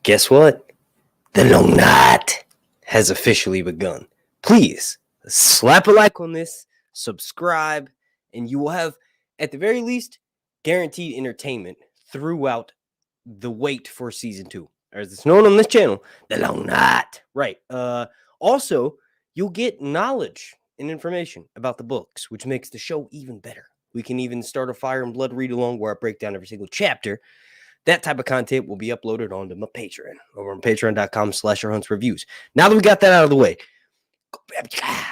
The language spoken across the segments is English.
Guess what? The long night has officially begun. Please slap a like on this, subscribe, and you will have, at the very least, guaranteed entertainment throughout the wait for season 2. Or as it's known on this channel, the long night. Right. Also, you'll get knowledge and information about the books, which makes the show even better. We can even start a Fire and Blood read along where I break down every single chapter. That type of content will be uploaded onto my Patreon over on patreon.com/HuntsReviews. Now that we got that out of the way,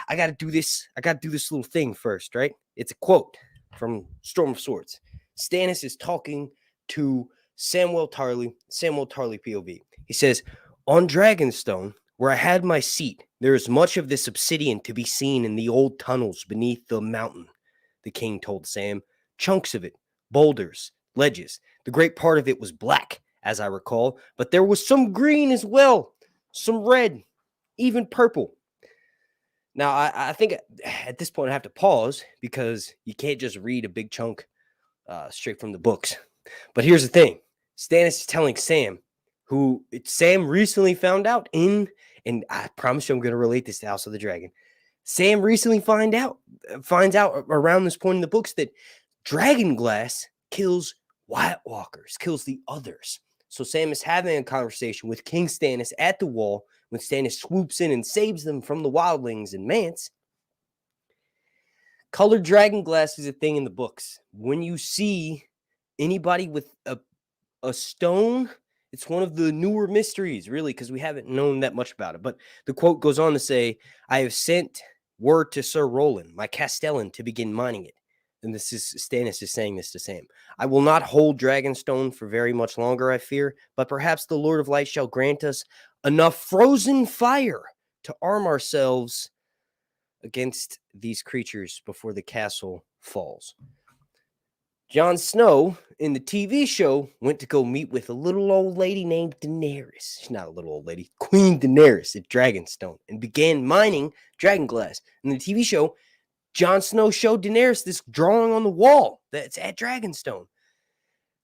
I got to do this. I got to do this little thing first, right? It's a quote from Storm of Swords. Stannis is talking to Samuel Tarly POV. He says, "On Dragonstone, where I had my seat, there is much of this obsidian to be seen in the old tunnels beneath the mountain," the king told Sam. "Chunks of it, boulders, ledges. The great part of it was black, as I recall, but there was some green as well, some red, even purple." Now, I think at this point I have to pause because you can't just read a big chunk straight from the books. But here's the thing. Stannis is telling Sam, who Sam recently found out and I promise you I'm going to relate this to House of the Dragon. Sam recently finds out around this point in the books that dragon glass kills White Walkers, kills the others. So Sam is having a conversation with King Stannis at the wall when Stannis swoops in and saves them from the wildlings and Mance. Colored dragon glass is a thing in the books. When you see anybody with a stone, it's one of the newer mysteries, really, because we haven't known that much about it. But the quote goes on to say, "I have sent word to Sir Roland, my Castellan, to begin mining it." And this is Stannis is saying this to Sam. "I will not hold Dragonstone for very much longer, I fear, but perhaps the Lord of Light shall grant us enough frozen fire to arm ourselves against these creatures before the castle falls." Jon Snow in the TV show went to go meet with a little old lady named Daenerys. She's not a little old lady, Queen Daenerys at Dragonstone, and began mining dragon glass. In the TV show, Jon Snow showed Daenerys this drawing on the wall that's at Dragonstone.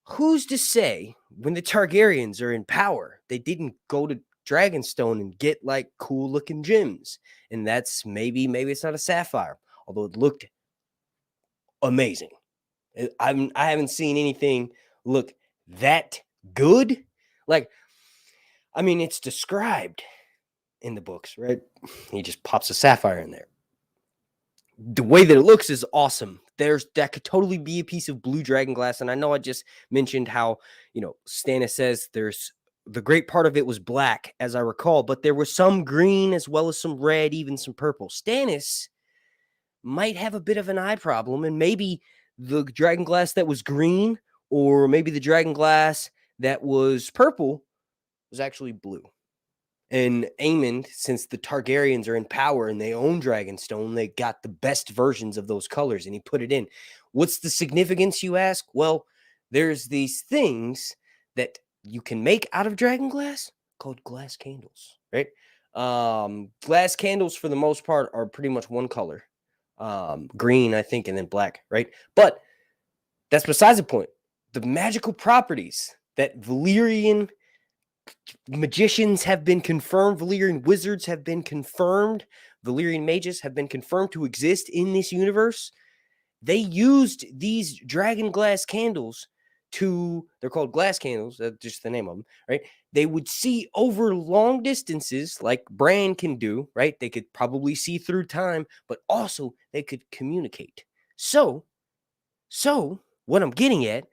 Who's to say when the Targaryens are in power, they didn't go to Dragonstone and get like cool looking gems? And that's maybe it's not a sapphire, although it looked amazing. I haven't seen anything look that good. Like, I mean, it's described in the books, right? He just pops a sapphire in there. The way that it looks is awesome. That could totally be a piece of blue dragon glass. And I know I just mentioned how, Stannis says there's the great part of it was black, as I recall, but there was some green as well as some red, even some purple. Stannis might have a bit of an eye problem, and maybe the dragon glass that was green, or maybe the dragon glass that was purple, was actually blue. And Aemond, since the Targaryens are in power and they own Dragonstone, they got the best versions of those colors, and he put it in. What's the significance, you ask? Well, there's these things that you can make out of dragon glass called glass candles, right? Glass candles, for the most part, are pretty much one color. Green, I think, and then black, right? But that's besides the point. The magical properties that Valyrian magicians have been confirmed, Valyrian wizards have been confirmed, Valyrian mages have been confirmed to exist in this universe. They used these dragon glass candles they're called glass candles, that's just the name of them, right? They would see over long distances like Breanne can do, right? They could probably see through time, but also they could communicate. So what I'm getting at,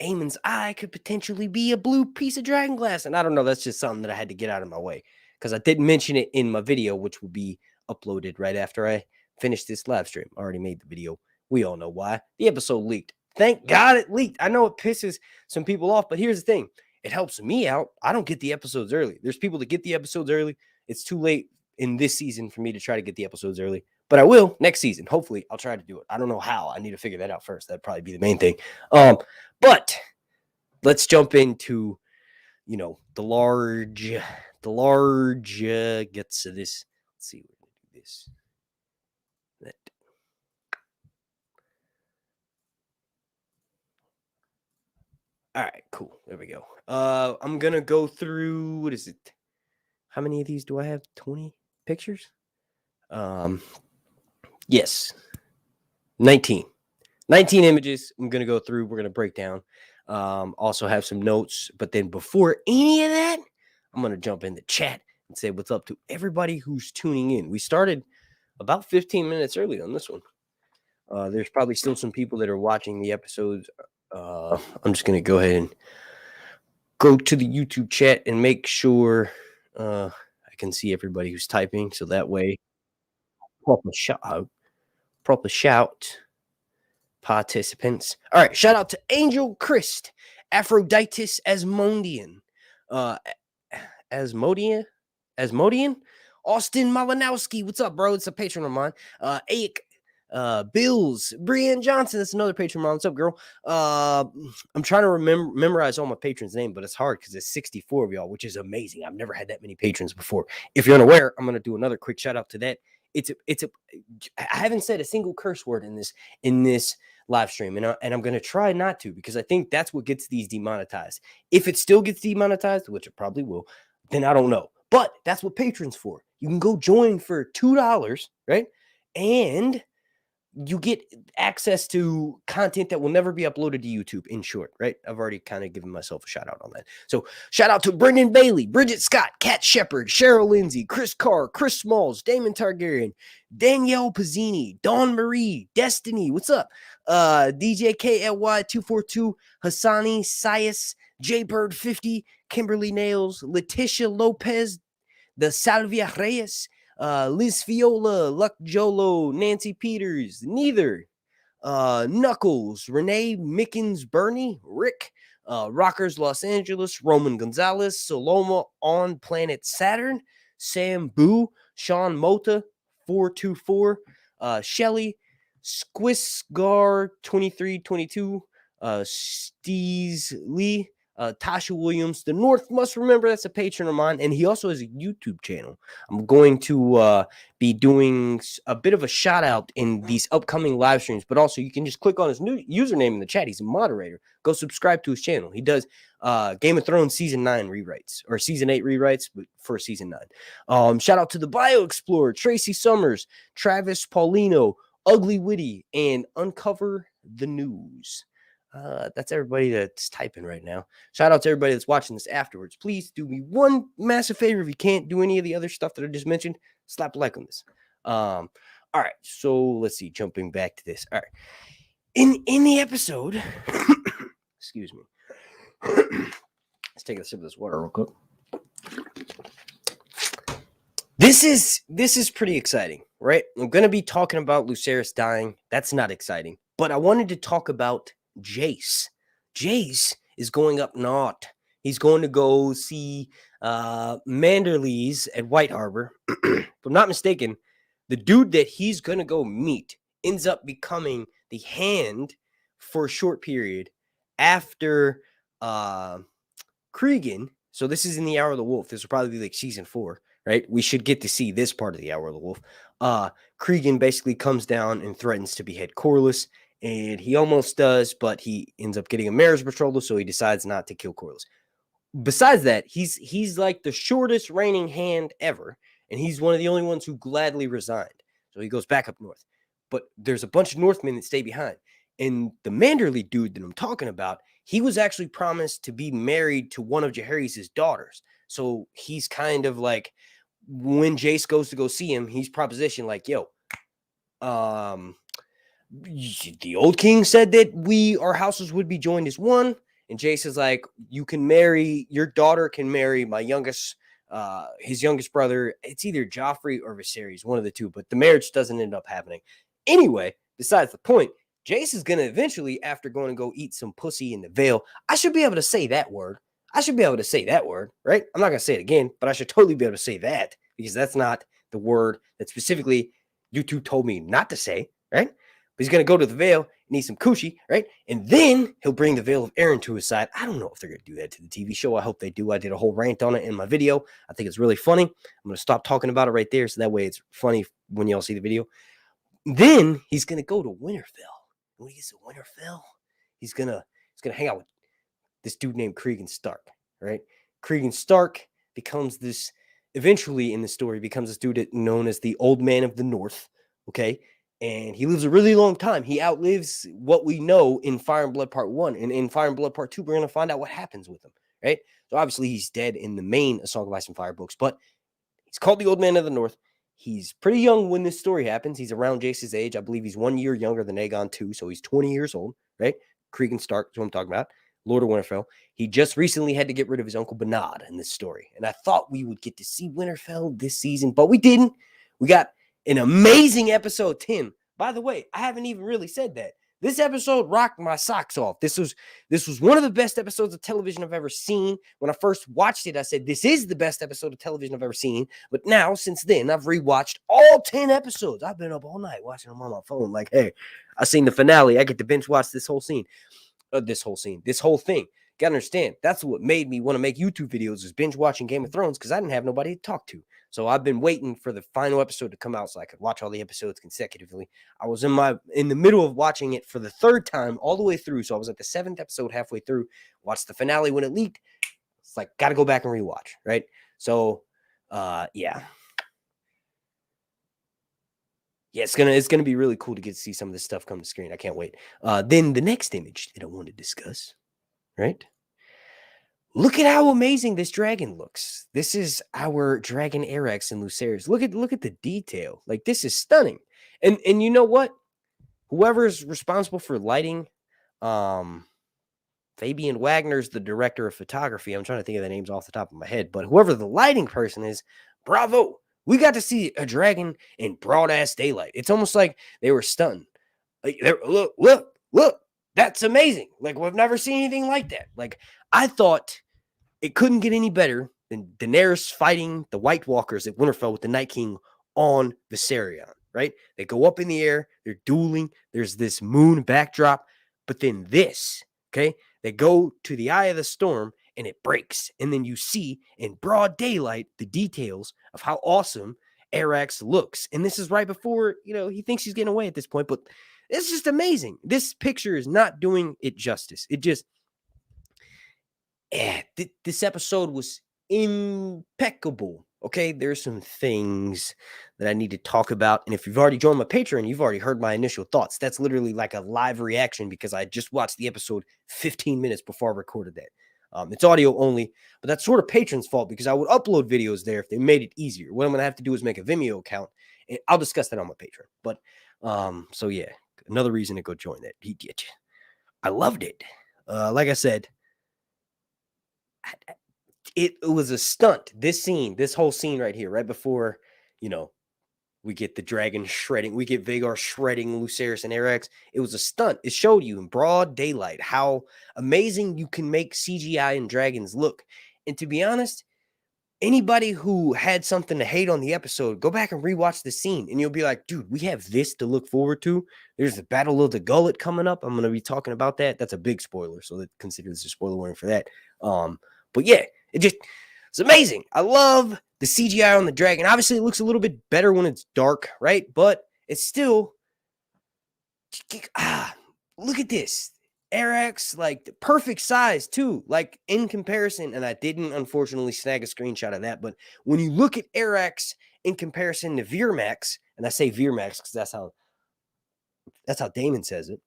Aemon's eye could potentially be a blue piece of dragon glass. And I don't know, that's just something that I had to get out of my way because I didn't mention it in my video, which will be uploaded right after I finish this live stream. I already made the video. We all know why. The episode leaked. Thank God it leaked. I know it pisses some people off, but here's the thing. It helps me out. I don't get the episodes early. There's people that get the episodes early. It's too late in this season for me to try to get the episodes early, but I will next season. Hopefully I'll try to do it. I don't know how. I need to figure that out first. That'd probably be the main thing. But let's jump into, the large gets to this. Let's see. We're going to do this. All right, cool. There we go. I'm gonna go through. What is it? How many of these do I have? 20 pictures. Yes, 19. 19 images. I'm gonna go through. We're gonna break down. Also have some notes. But then before any of that, I'm gonna jump in the chat and say what's up to everybody who's tuning in. We started about 15 minutes early on this one. There's probably still some people that are watching the episodes. I'm just going to go ahead and go to the YouTube chat and make sure I can see everybody who's typing. So that way, proper shout participants. All right. Shout out to Angel Christ, Aphroditus Asmodian, Asmodian, Austin Malinowski. What's up, bro? It's a patron of mine. Aik Bills, Breanne Johnson. That's another patron of mine. What's up, girl? I'm trying to memorize all my patrons' name, but it's hard because it's 64 of y'all, which is amazing. I've never had that many patrons before. If you're unaware, I'm gonna do another quick shout out to that. I haven't said a single curse word in this live stream, and I'm gonna try not to, because I think that's what gets these demonetized. If it still gets demonetized, which it probably will, then I don't know. But that's what patrons for. You can go join for $2, right? And you get access to content that will never be uploaded to YouTube, in short, right? I've already kind of given myself a shout out on that. So shout out to Brendan Bailey, Bridget Scott, Kat Shepard, Cheryl Lindsay, Chris Carr, Chris Smalls, Damon Targaryen, Danielle Pizzini, Dawn Marie, Destiny, what's up? DJ KLY242, Hassani, Sias, Jaybird 50, Kimberly Nails, Letitia Lopez, the Salvia Reyes, Liz Viola, Luck Jolo, Nancy Peters, Neither, Knuckles, Renee Mickens, Bernie, Rick, Rockers Los Angeles, Roman Gonzalez, Saloma on Planet Saturn, Sam Boo, Sean Mota, 424, Shelly, Squisgar 2322, Steez Lee, Tasha Williams. The North must remember, that's a patron of mine, and he also has a YouTube channel. I'm going to be doing a bit of a shout out in these upcoming live streams, but also you can just click on his new username in the chat. He's a moderator. Go subscribe to his channel. He does Game of Thrones season 9 rewrites, or season 8 rewrites, but for season 9. Shout out to the Bio Explorer, Tracy Summers, Travis Paulino, Ugly Witty, and Uncover the News. That's everybody that's typing right now. Shout out to everybody that's watching this afterwards. Please do me one massive favor. If you can't do any of the other stuff that I just mentioned, slap a like on this. All right, so let's see. Jumping back to this. All right, in the episode, excuse me. Let's take a sip of this water real quick. This is pretty exciting, right? I'm gonna be talking about Lucerys dying. That's not exciting, but I wanted to talk about Jace. Jace is going up north. He's going to go see Manderleys at White Harbor. If I'm not mistaken, the dude that he's going to go meet ends up becoming the Hand for a short period after Cregan. So this is in the Hour of the Wolf. This will probably be like season 4, right? We should get to see this part of the Hour of the Wolf. Cregan basically comes down and threatens to behead Corlys. And he almost does, but he ends up getting a marriage betrothal, so he decides not to kill Corlys. Besides that, he's like the shortest reigning Hand ever, and he's one of the only ones who gladly resigned. So he goes back up north. But there's a bunch of Northmen that stay behind. And the Manderley dude that I'm talking about, he was actually promised to be married to one of Jaehaerys' daughters. So he's kind of like, when Jace goes to go see him, he's propositioned like, yo, the old king said that our houses would be joined as one, and Jace is like, your daughter can marry my youngest, his youngest brother. It's either Joffrey or Viserys, one of the two, but the marriage doesn't end up happening. Anyway, besides the point, Jace is going to eventually, after going to go eat some pussy in the Vale, I should be able to say that word. Right? I'm not going to say it again, but I should totally be able to say that, because that's not the word that specifically YouTube told me not to say, right? But he's going to go to the Vale and eat some coochie, right? And then he'll bring the Vale of Aaron to his side. I don't know if they're going to do that to the TV show. I hope they do. I did a whole rant on it in my video. I think it's really funny. I'm going to stop talking about it right there, so that way it's funny when y'all see the video. Then he's going to go to Winterfell. When he gets to Winterfell, he's going to hang out with this dude named Cregan Stark, right? Cregan Stark becomes this, eventually in the story, becomes this dude known as the Old Man of the North, okay? And he lives a really long time. He outlives what we know in Fire and Blood Part 1. And in Fire and Blood Part 2, we're going to find out what happens with him, right? So obviously he's dead in the main A Song of Ice and Fire books, but he's called the Old Man of the North. He's pretty young when this story happens. He's around Jace's age. I believe he's 1 year younger than Aegon too, so he's 20 years old, right? Cregan Stark is what I'm talking about. Lord of Winterfell. He just recently had to get rid of his uncle Bernard in this story. And I thought we would get to see Winterfell this season, but we didn't. We got an amazing episode 10. By the way, I haven't even really said that. This episode rocked my socks off. This was one of the best episodes of television I've ever seen. When I first watched it, I said, this is the best episode of television I've ever seen. But now, since then, I've rewatched all 10 episodes. I've been up all night watching them on my phone. Like, hey, I seen the finale. I get to binge watch this whole thing. Gotta understand, that's what made me want to make YouTube videos, is binge watching Game of Thrones, because I didn't have nobody to talk to. So I've been waiting for the final episode to come out so I could watch all the episodes consecutively. I was in the middle of watching it for the third time all the way through. So I was at the 7th episode halfway through, watched the finale when it leaked. It's like, got to go back and rewatch, right? So, yeah. Yeah, it's gonna be really cool to get to see some of this stuff come to screen. I can't wait. Then the next image that I want to discuss, right? Look at how amazing this dragon looks. This is our dragon Arax and Lucerys. Look at the detail. Like, this is stunning. And you know what? Whoever's responsible for lighting, Fabian Wagner's the director of photography. I'm trying to think of the names off the top of my head, but whoever the lighting person is, bravo. We got to see a dragon in broad ass daylight. It's almost like they were stunned. Like, look. That's amazing. Like, we've never seen anything like that. Like, I thought it couldn't get any better than Daenerys fighting the White Walkers at Winterfell with the Night King on Velaryon, right? They go up in the air. They're dueling. There's this moon backdrop. But then this, okay? They go to the eye of the storm, and it breaks. And then you see in broad daylight the details of how awesome Arax looks. And this is right before, he thinks he's getting away at this point. But it's just amazing. This picture is not doing it justice. It just... this episode was impeccable. Okay, there's some things that I need to talk about. And if you've already joined my Patreon, you've already heard my initial thoughts. That's literally like a live reaction, because I just watched the episode 15 minutes before I recorded that. It's audio only, but that's sort of Patreon's fault, because I would upload videos there if they made it easier. What I'm going to have to do is make a Vimeo account, and I'll discuss that on my Patreon. But, so yeah, another reason to go join that. I loved it. Like I said, it was a stunt. This whole scene right here, right before, we get the dragon shredding, we get Vhagar shredding Lucerys and Arax. It was a stunt. It showed you in broad daylight how amazing you can make CGI and dragons look. And to be honest, anybody who had something to hate on the episode, go back and rewatch the scene, and you'll be like, dude, we have this to look forward to. There's the Battle of the Gullet coming up. I'm going to be talking about that. That's a big spoiler, so consider this a spoiler warning for that. But yeah, it's amazing. I love the CGI on the dragon. Obviously, it looks a little bit better when it's dark, right? But it's still, look at this. Arax, like, the perfect size too, like, in comparison. And I didn't, unfortunately, snag a screenshot of that. But when you look at Arax in comparison to Veermax, and I say Veermax because that's how Daemon says it.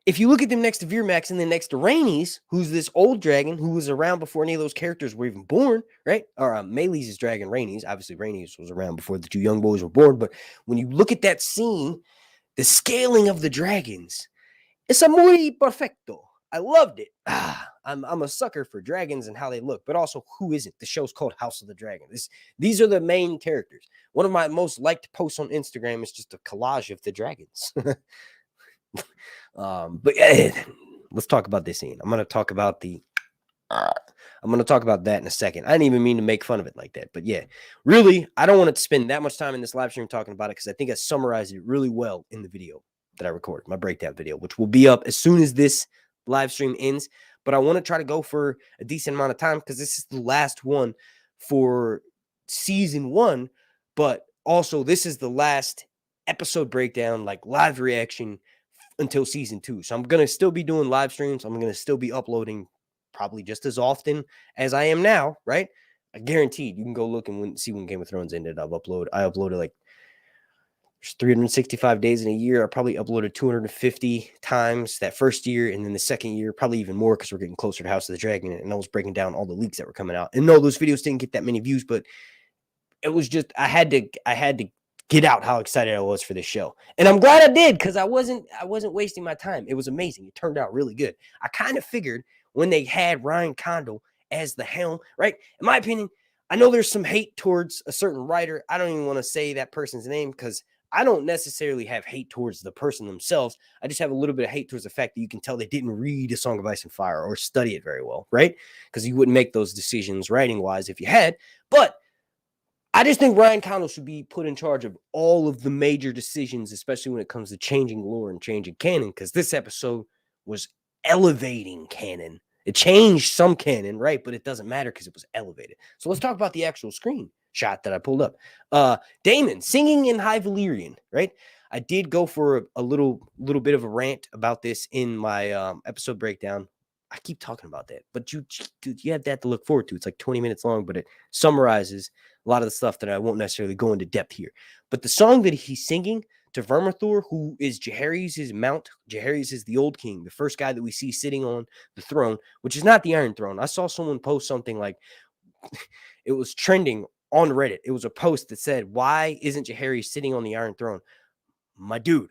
If you look at them next to Veermax and then next to Rhaenys, who's this old dragon who was around before any of those characters were even born, right? Or Melee's dragon, Rhaenys. Obviously, Rhaenys was around before the two young boys were born. But when you look at that scene, the scaling of the dragons, it's a muy perfecto. I loved it. I'm a sucker for dragons and how they look, but also, who isn't? The show's called House of the Dragon. These are the main characters. One of my most liked posts on Instagram is just a collage of the dragons. But let's talk about this scene. I'm going to talk about that in a second. I didn't even mean to make fun of it like that, but yeah, really, I don't want to spend that much time in this live stream talking about it, because I think I summarized it really well in the video that I recorded, my breakdown video, which will be up as soon as this live stream ends. But I want to try to go for a decent amount of time, because this is the last one for season 1, but also this is the last episode breakdown, like live reaction, until season 2. So I'm going to still be doing live streams. I'm going to still be uploading probably just as often as I am now, right? I guaranteed you can go look and see when Game of Thrones ended. I uploaded like there's 365 days in a year. I probably uploaded 250 times that first year, and then the second year, probably even more because we're getting closer to House of the Dragon. And I was breaking down all the leaks that were coming out. And no, those videos didn't get that many views, but it was just I had to get out how excited I was for this show. And I'm glad I did, because I wasn't wasting my time. It was amazing. It turned out really good. I kind of figured when they had Ryan Condal as the helm, right? In my opinion, I know there's some hate towards a certain writer. I don't even want to say that person's name because I don't necessarily have hate towards the person themselves. I just have a little bit of hate towards the fact that you can tell they didn't read A Song of Ice and Fire or study it very well, right? Because you wouldn't make those decisions writing-wise if you had. But I just think Ryan Condal should be put in charge of all of the major decisions, especially when it comes to changing lore and changing canon, because this episode was elevating canon. It changed some canon, right? But it doesn't matter because it was elevated. So let's talk about the actual screen shot that I pulled up. Daemon singing in High Valyrian, right? I did go for a little bit of a rant about this in my episode breakdown. I keep talking about that, but you have that to look forward to. It's like 20 minutes long, but it summarizes a lot of the stuff that I won't necessarily go into depth here. But the song that he's singing to Vermithor, who is Jaehaerys' mount. Jaehaerys is the old king, the first guy that we see sitting on the throne, which is not the Iron Throne. I saw someone post something like, it was trending on Reddit. It was a post that said, why isn't Jaehaerys sitting on the Iron Throne? My dude,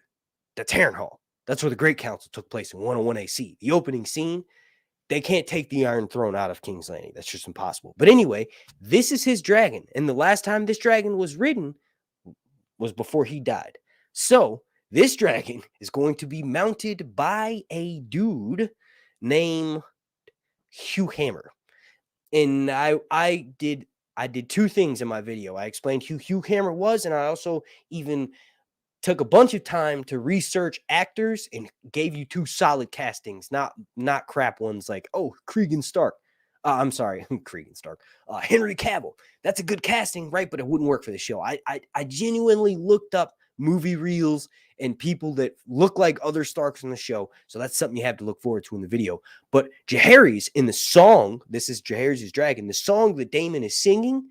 the Tyrant Hall. That's where the Great Council took place in 101 AC. The opening scene, they can't take the Iron Throne out of King's Landing. That's just impossible. But anyway, this is his dragon. And the last time this dragon was ridden was before he died. So this dragon is going to be mounted by a dude named Hugh Hammer. And I did two things in my video. I explained who Hugh Hammer was, and I also even took a bunch of time to research actors and gave you two solid castings, not crap ones like, oh, Cregan Stark. I'm sorry, Cregan Stark. Henry Cavill. That's a good casting, right? But it wouldn't work for the show. I genuinely looked up movie reels and people that look like other Starks in the show. So that's something you have to look forward to in the video. But Jaehaerys in the song, this is Jaehaerys' dragon, the song that Daemon is singing,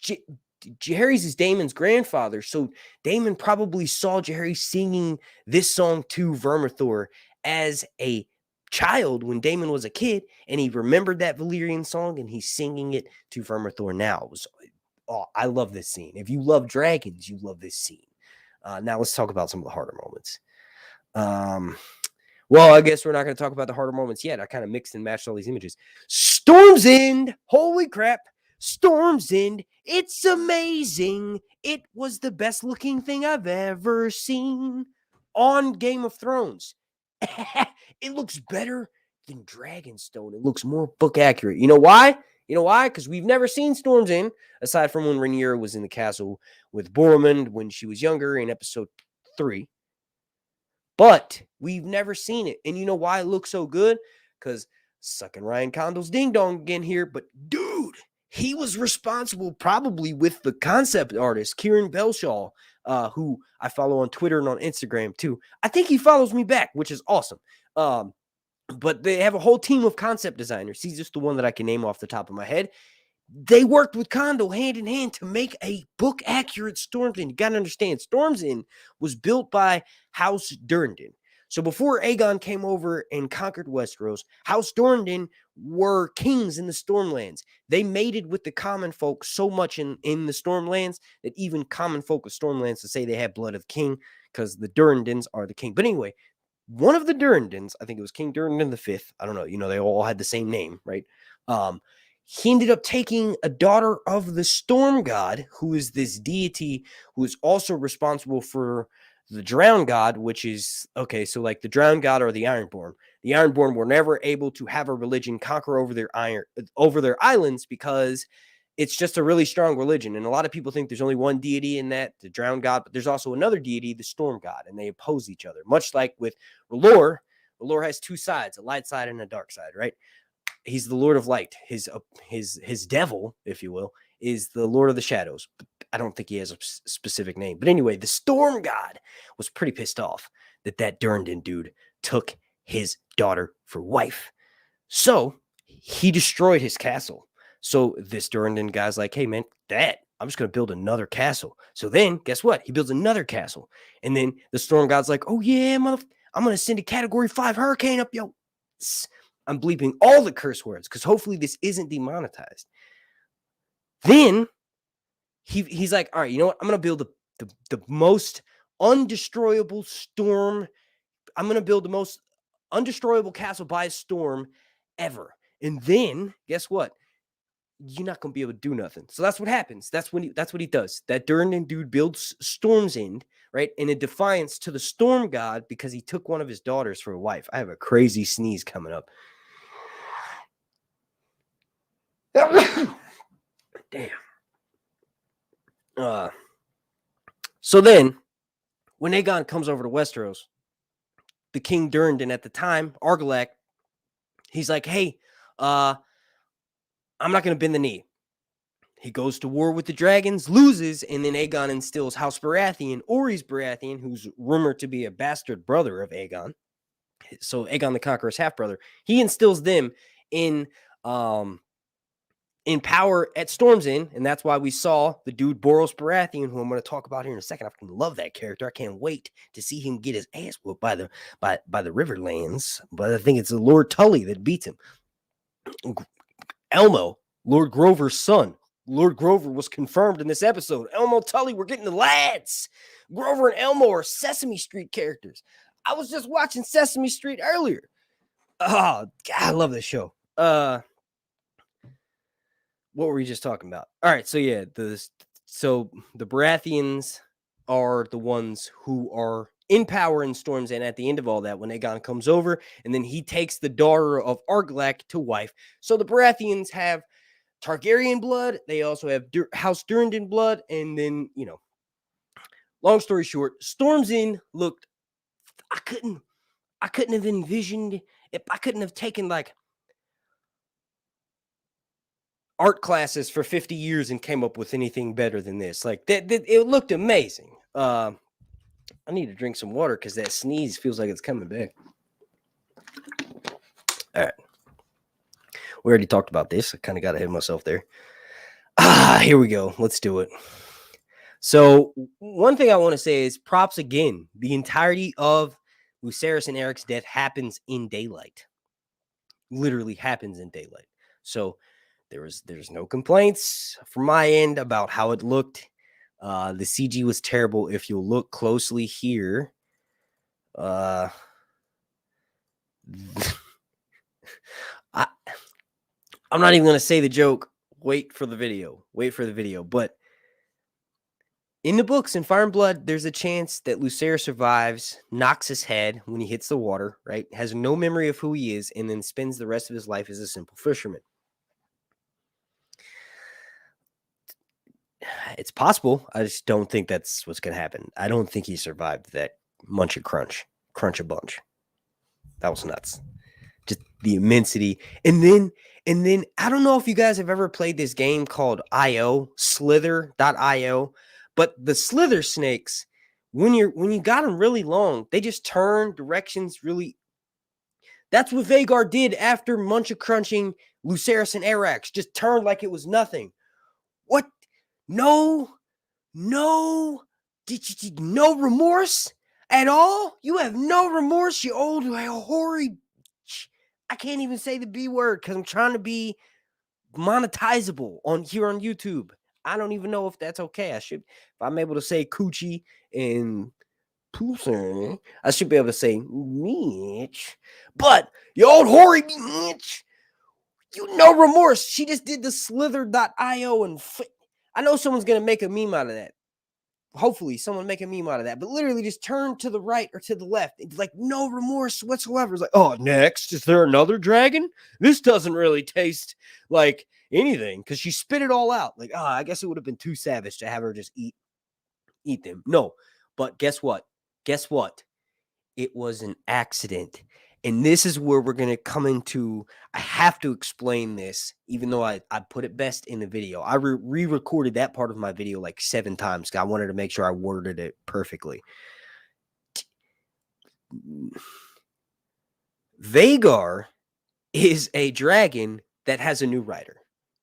Jaehaerys is Daemon's grandfather, so Daemon probably saw Jaehaerys singing this song to Vermithor as a child when Daemon was a kid, and he remembered that Valyrian song, and he's singing it to Vermithor now. I love this scene. If you love dragons, you love this scene. Now let's talk about some of the harder moments. Well, I guess we're not going to talk about the harder moments yet. I kind of mixed and matched all these images. Storm's End. Holy crap. Storm's End. It's amazing. It was the best looking thing I've ever seen on Game of Thrones. It looks better than Dragonstone. It looks more book accurate. You know why? Because we've never seen Storm's End, aside from when Rhaenyra was in the castle with Boromund when she was younger in episode 3. But we've never seen it. And you know why it looks so good? Because sucking Ryan Condal's ding dong again here. But dude, he was responsible probably with the concept artist, Kieran Belshaw, who I follow on Twitter and on Instagram too. I think he follows me back, which is awesome. But they have a whole team of concept designers. He's just the one that I can name off the top of my head. They worked with Condal hand in hand to make a book-accurate Storm's End. You got to understand, Storm's End was built by House Durrandon. So before Aegon came over and conquered Westeros, House Durrandon were kings in the Stormlands. They mated with the common folk so much in the Stormlands that even common folk of Stormlands to say they have blood of the king because the Durrandons are the king. But anyway, one of the Durrandons, I think it was King Durrandon V, I don't know, they all had the same name, right? He ended up taking a daughter of the Storm God, who is this deity who is also responsible for the Drowned God, which is, okay, so like the Drowned God are the Ironborn. The Ironborn were never able to have a religion conquer over their islands because it's just a really strong religion. And a lot of people think there's only one deity in that, the Drowned God, but there's also another deity, the Storm God, and they oppose each other. Much like with R'hllor, R'hllor has two sides, a light side and a dark side, right? He's the Lord of Light. His devil, if you will, is the Lord of the Shadows. I don't think he has a specific name. But anyway, the Storm God was pretty pissed off that Durrandon dude took his daughter for wife. So he destroyed his castle. So this Durrandon guy's like, hey, man, Dad, I'm just going to build another castle. So then, guess what? He builds another castle. And then the Storm God's like, oh, yeah, I'm going to send a Category 5 hurricane up, yo. I'm bleeping all the curse words because hopefully this isn't demonetized. Then he's like, all right, you know what? I'm going to build the most undestroyable storm. I'm going to build the most undestroyable castle by a storm ever. And then, guess what? You're not going to be able to do nothing. So that's what happens. That's what he does. That Durrandon dude builds Storm's End, right? In a defiance to the Storm God because he took one of his daughters for a wife. I have a crazy sneeze coming up. Damn. So then, when Aegon comes over to Westeros, the King Durrandon at the time, Argilac, he's like, hey, I'm not going to bend the knee. He goes to war with the dragons, loses, and then Aegon instills House Baratheon, Orys Baratheon, who's rumored to be a bastard brother of Aegon. So Aegon the Conqueror's half-brother. He instills them in power at Storm's End, and that's why we saw the dude Boros Baratheon, who I'm going to talk about here in a second. I fucking love that character. I can't wait to see him get his ass whooped by the Riverlands. But I think it's the Lord Tully that beats him. Elmo, Lord Grover's son. Lord Grover was confirmed in this episode. Elmo Tully, we're getting the lads. Grover and Elmo are Sesame Street characters. I was just watching Sesame Street earlier. Oh, God, I love this show. What were we just talking about? All right, so yeah, the Baratheons are the ones who are in power in Storm's End at the end of all that when Aegon comes over, and then he takes the daughter of Argilac to wife. So the Baratheons have Targaryen blood. They also have House Durrandon blood. And then, long story short, Storm's End looked, I couldn't have envisioned it. I couldn't have taken like art classes for 50 years and came up with anything better than this. Like that it looked amazing. I need to drink some water because that sneeze feels like it's coming back. All right. We already talked about this. I kind of got ahead of myself there. Here we go. Let's do it. So one thing I want to say is props again. The entirety of Lucerys and Eric's death happens in daylight. Literally happens in daylight. So there's no complaints from my end about how it looked. The CG was terrible. If you look closely here, I'm not even going to say the joke. Wait for the video. But in the books, in Fire and Blood, there's a chance that Lucerys survives, knocks his head when he hits the water, right? Has no memory of who he is, and then spends the rest of his life as a simple fisherman. It's possible. I just don't think that's what's going to happen. I don't think he survived that crunch a bunch. That was nuts. Just the immensity. And then I don't know if you guys have ever played this game called IO, Slither.io, but the Slither snakes, when you got them really long, they just turn directions really. That's what Vhagar did after crunching Lucerys and Arax. Just turned like it was nothing. What? No remorse at all? You have no remorse, you old hoary. I can't even say the B word because I'm trying to be monetizable on YouTube. I don't even know if that's okay. If I'm able to say coochie and pussy, I should be able to say Mitch. But you old hoary Mitch, you no remorse. She just did the Slither.io and I know someone's gonna make a meme out of that. Hopefully someone make a meme out of that, but literally just turn to the right or to the left. It's like no remorse whatsoever. It's like, oh, next, is there another dragon? This doesn't really taste like anything because she spit it all out. Like, I guess it would have been too savage to have her just eat them. No, but guess what? It was an accident. And this is where we're going to come into, I have to explain this, even though I put it best in the video. I re-recorded that part of my video like 7 times. I wanted to make sure I worded it perfectly. Vhagar is a dragon that has a new writer.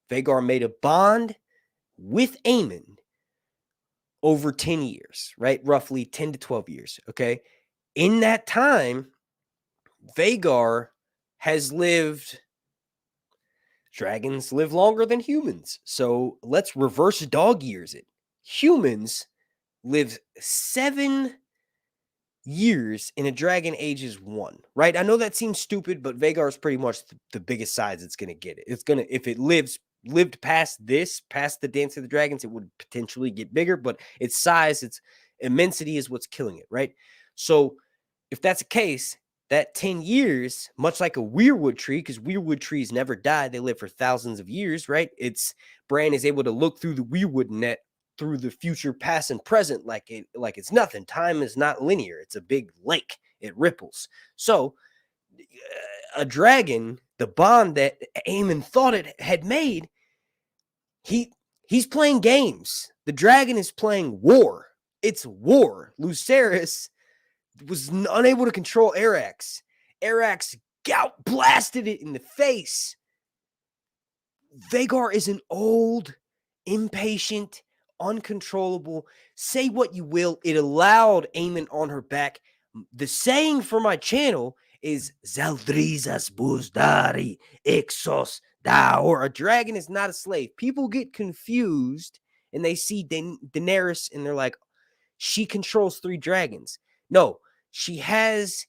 Vhagar made a bond with Aemon over 10 years, right? Roughly 10 to 12 years, okay? In that time, Vhagar has lived... Dragons live longer than humans, so let's reverse dog years it. Humans live 7 years and a dragon ages 1, right? I know that seems stupid, but Vhagar is pretty much the biggest size it's going to get. It's going to, if it lived past the Dance of the Dragons, it would potentially get bigger, but its size, its immensity is what's killing it, right? So if that's the case, that 10 years, much like a weirwood tree, because weirwood trees never die, they live for thousands of years, right? Breanne is able to look through the weirwood net through the future, past, and present like it's nothing. Time is not linear. It's a big lake. It ripples. So a dragon, the bond that Aemon thought it had made, he's playing games. The dragon is playing war. It's war. Lucerys was unable to control Arrax. Arrax gout blasted it in the face. Vhagar is an old, impatient, uncontrollable. Say what you will. It allowed Aemon on her back. The saying for my channel is Zaldrizas buzdari exos daor. A dragon is not a slave. People get confused and they see Daenerys and they're like, she controls 3 dragons. No, she has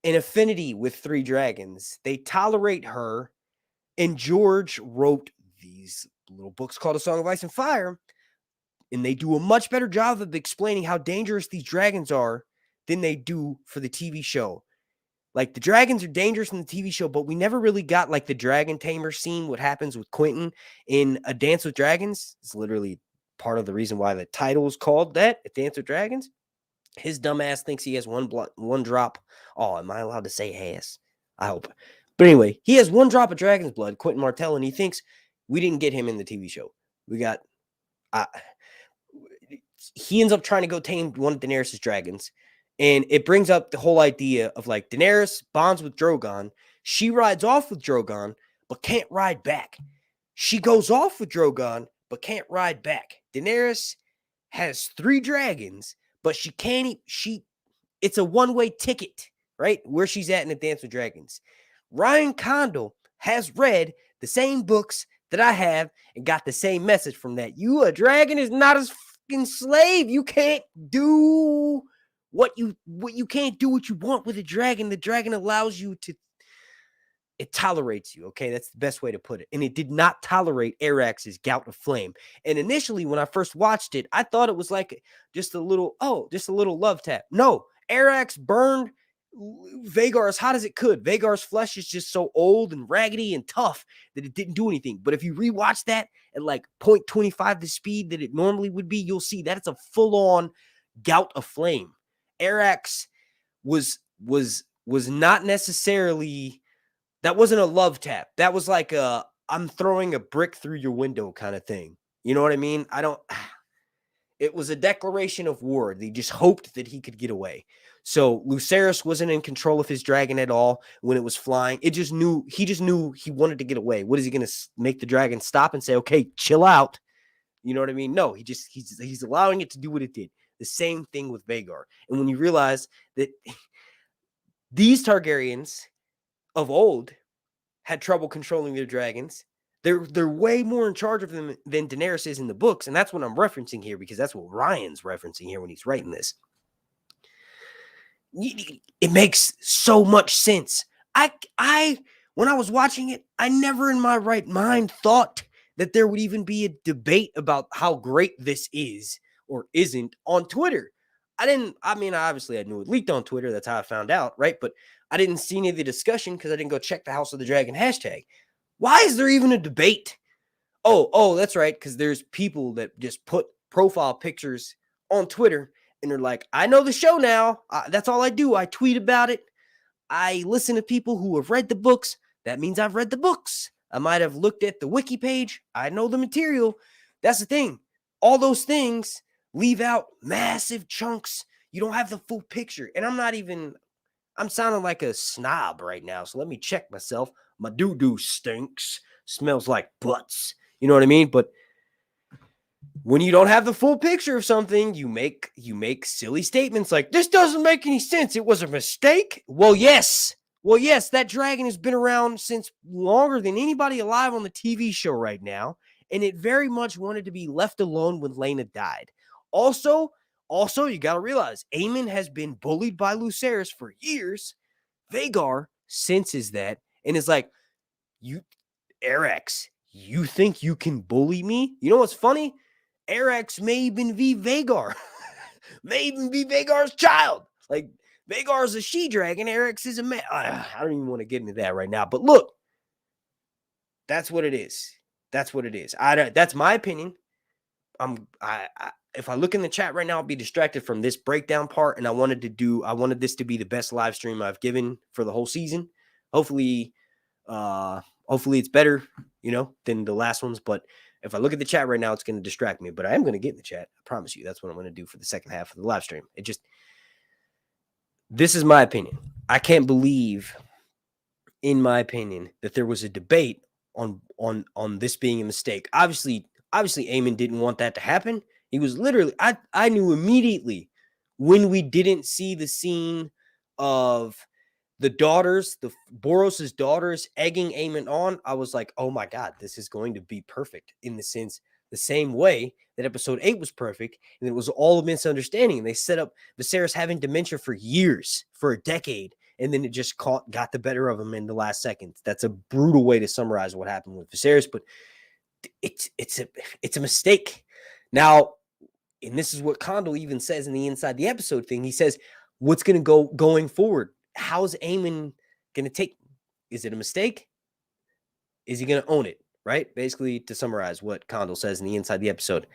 an affinity with 3 dragons. They tolerate her. And George wrote these little books called A Song of Ice and Fire. And they do a much better job of explaining how dangerous these dragons are than they do for the TV show. Like, the dragons are dangerous in the TV show, but we never really got, like, the dragon tamer scene, what happens with Quentin in A Dance with Dragons. It's literally part of the reason why the title is called that, A Dance with Dragons. His dumbass thinks he has one drop. Oh, am I allowed to say has? I hope. But anyway, he has 1 drop of dragon's blood, Quentin Martell, and he thinks we didn't get him in the TV show. We got... he ends up trying to go tame one of Daenerys' dragons. And it brings up the whole idea of, like, Daenerys bonds with Drogon. She rides off with Drogon, but can't ride back. She goes off with Drogon, but can't ride back. Daenerys has 3 dragons, but she can't... It's a one-way ticket, right? Where she's at in the Dance with Dragons. Ryan Condal has read the same books that I have and got the same message from that. A dragon is not a fucking slave. You can't do what you can't do what you want with a dragon. The dragon allows you to... It tolerates you, okay? That's the best way to put it. And it did not tolerate Arrax's gout of flame. And initially, when I first watched it, I thought it was like just a little love tap. No, Arrax burned Vhagar as hot as it could. Vhagar's flesh is just so old and raggedy and tough that it didn't do anything. But if you rewatch that at like 0.25 the speed that it normally would be, you'll see that it's a full-on gout of flame. Arrax was not necessarily... That wasn't a love tap. That was like I'm throwing a brick through your window kind of thing. You know what I mean? It was a declaration of war. They just hoped that he could get away. So Lucerys wasn't in control of his dragon at all when it was flying. He just knew he wanted to get away. What is he going to make the dragon stop and say, okay, chill out? You know what I mean? No, he's allowing it to do what it did. The same thing with Vhagar. And when you realize that these Targaryens of old had trouble controlling their dragons, they're way more in charge of them than Daenerys is in the books, and that's what I'm referencing here, because that's what Ryan's referencing here when he's writing this. It makes so much sense. When I was watching it, I never in my right mind thought that there would even be a debate about how great this is or isn't on Twitter. Obviously I knew it leaked on Twitter. That's how I found out, right? But I didn't see any of the discussion because I didn't go check the House of the Dragon hashtag. Why is there even a debate? Oh, that's right. Because there's people that just put profile pictures on Twitter and they're like, I know the show now. That's all I do. I tweet about it. I listen to people who have read the books. That means I've read the books. I might have looked at the wiki page. I know the material. That's the thing. All those things leave out massive chunks. You don't have the full picture. And I'm sounding like a snob right now. So let me check myself. My doo-doo stinks. Smells like butts. You know what I mean? But when you don't have the full picture of something, you make silly statements like, this doesn't make any sense. It was a mistake. Well, yes, that dragon has been around since longer than anybody alive on the TV show right now. And it very much wanted to be left alone when Laena died. Also, you got to realize, Aemon has been bullied by Lucerys for years. Vhagar senses that and is like, Arax, you think you can bully me? You know what's funny? Arax may even be Vhagar. May even be Vagar's child. Like, Vhagar is a she-dragon. Arax is a man. I don't even want to get into that right now. But look, that's what it is. That's what it is. That's my opinion. If I look in the chat right now, I'll be distracted from this breakdown part. And I wanted this to be the best live stream I've given for the whole season. Hopefully it's better, than the last ones. But if I look at the chat right now, it's going to distract me. But I am going to get in the chat. I promise you. That's what I'm going to do for the second half of the live stream. This is my opinion. I can't believe, in my opinion, that there was a debate on this being a mistake. Obviously, Aemon didn't want that to happen. He was literally, I knew immediately when we didn't see the scene of the Boros' daughters egging Aemon on. I was like, oh my God, this is going to be perfect, in the same way that episode 8 was perfect. And it was all a misunderstanding. And they set up Viserys having dementia for years, for a decade. And then it just got the better of him in the last second. That's a brutal way to summarize what happened with Viserys, but it's a mistake. Now, and this is what Condell even says in the Inside the Episode thing. He says, what's going to going forward? How's Aemon going to take? Is it a mistake? Is he going to own it? Right? Basically, to summarize what Condell says in the Inside the Episode.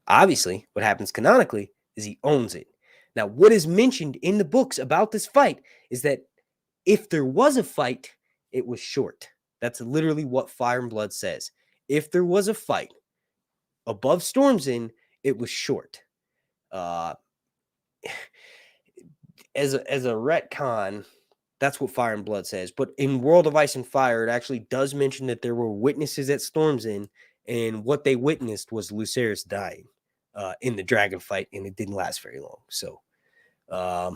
Obviously, what happens canonically is he owns it. Now, what is mentioned in the books about this fight is that if there was a fight, it was short. That's literally what Fire and Blood says. If there was a fight above Storm's End, it was short. As a retcon, that's what Fire and Blood says. But in World of Ice and Fire, it actually does mention that there were witnesses at Storm's End, and what they witnessed was Lucerys dying in the dragon fight, and it didn't last very long. So I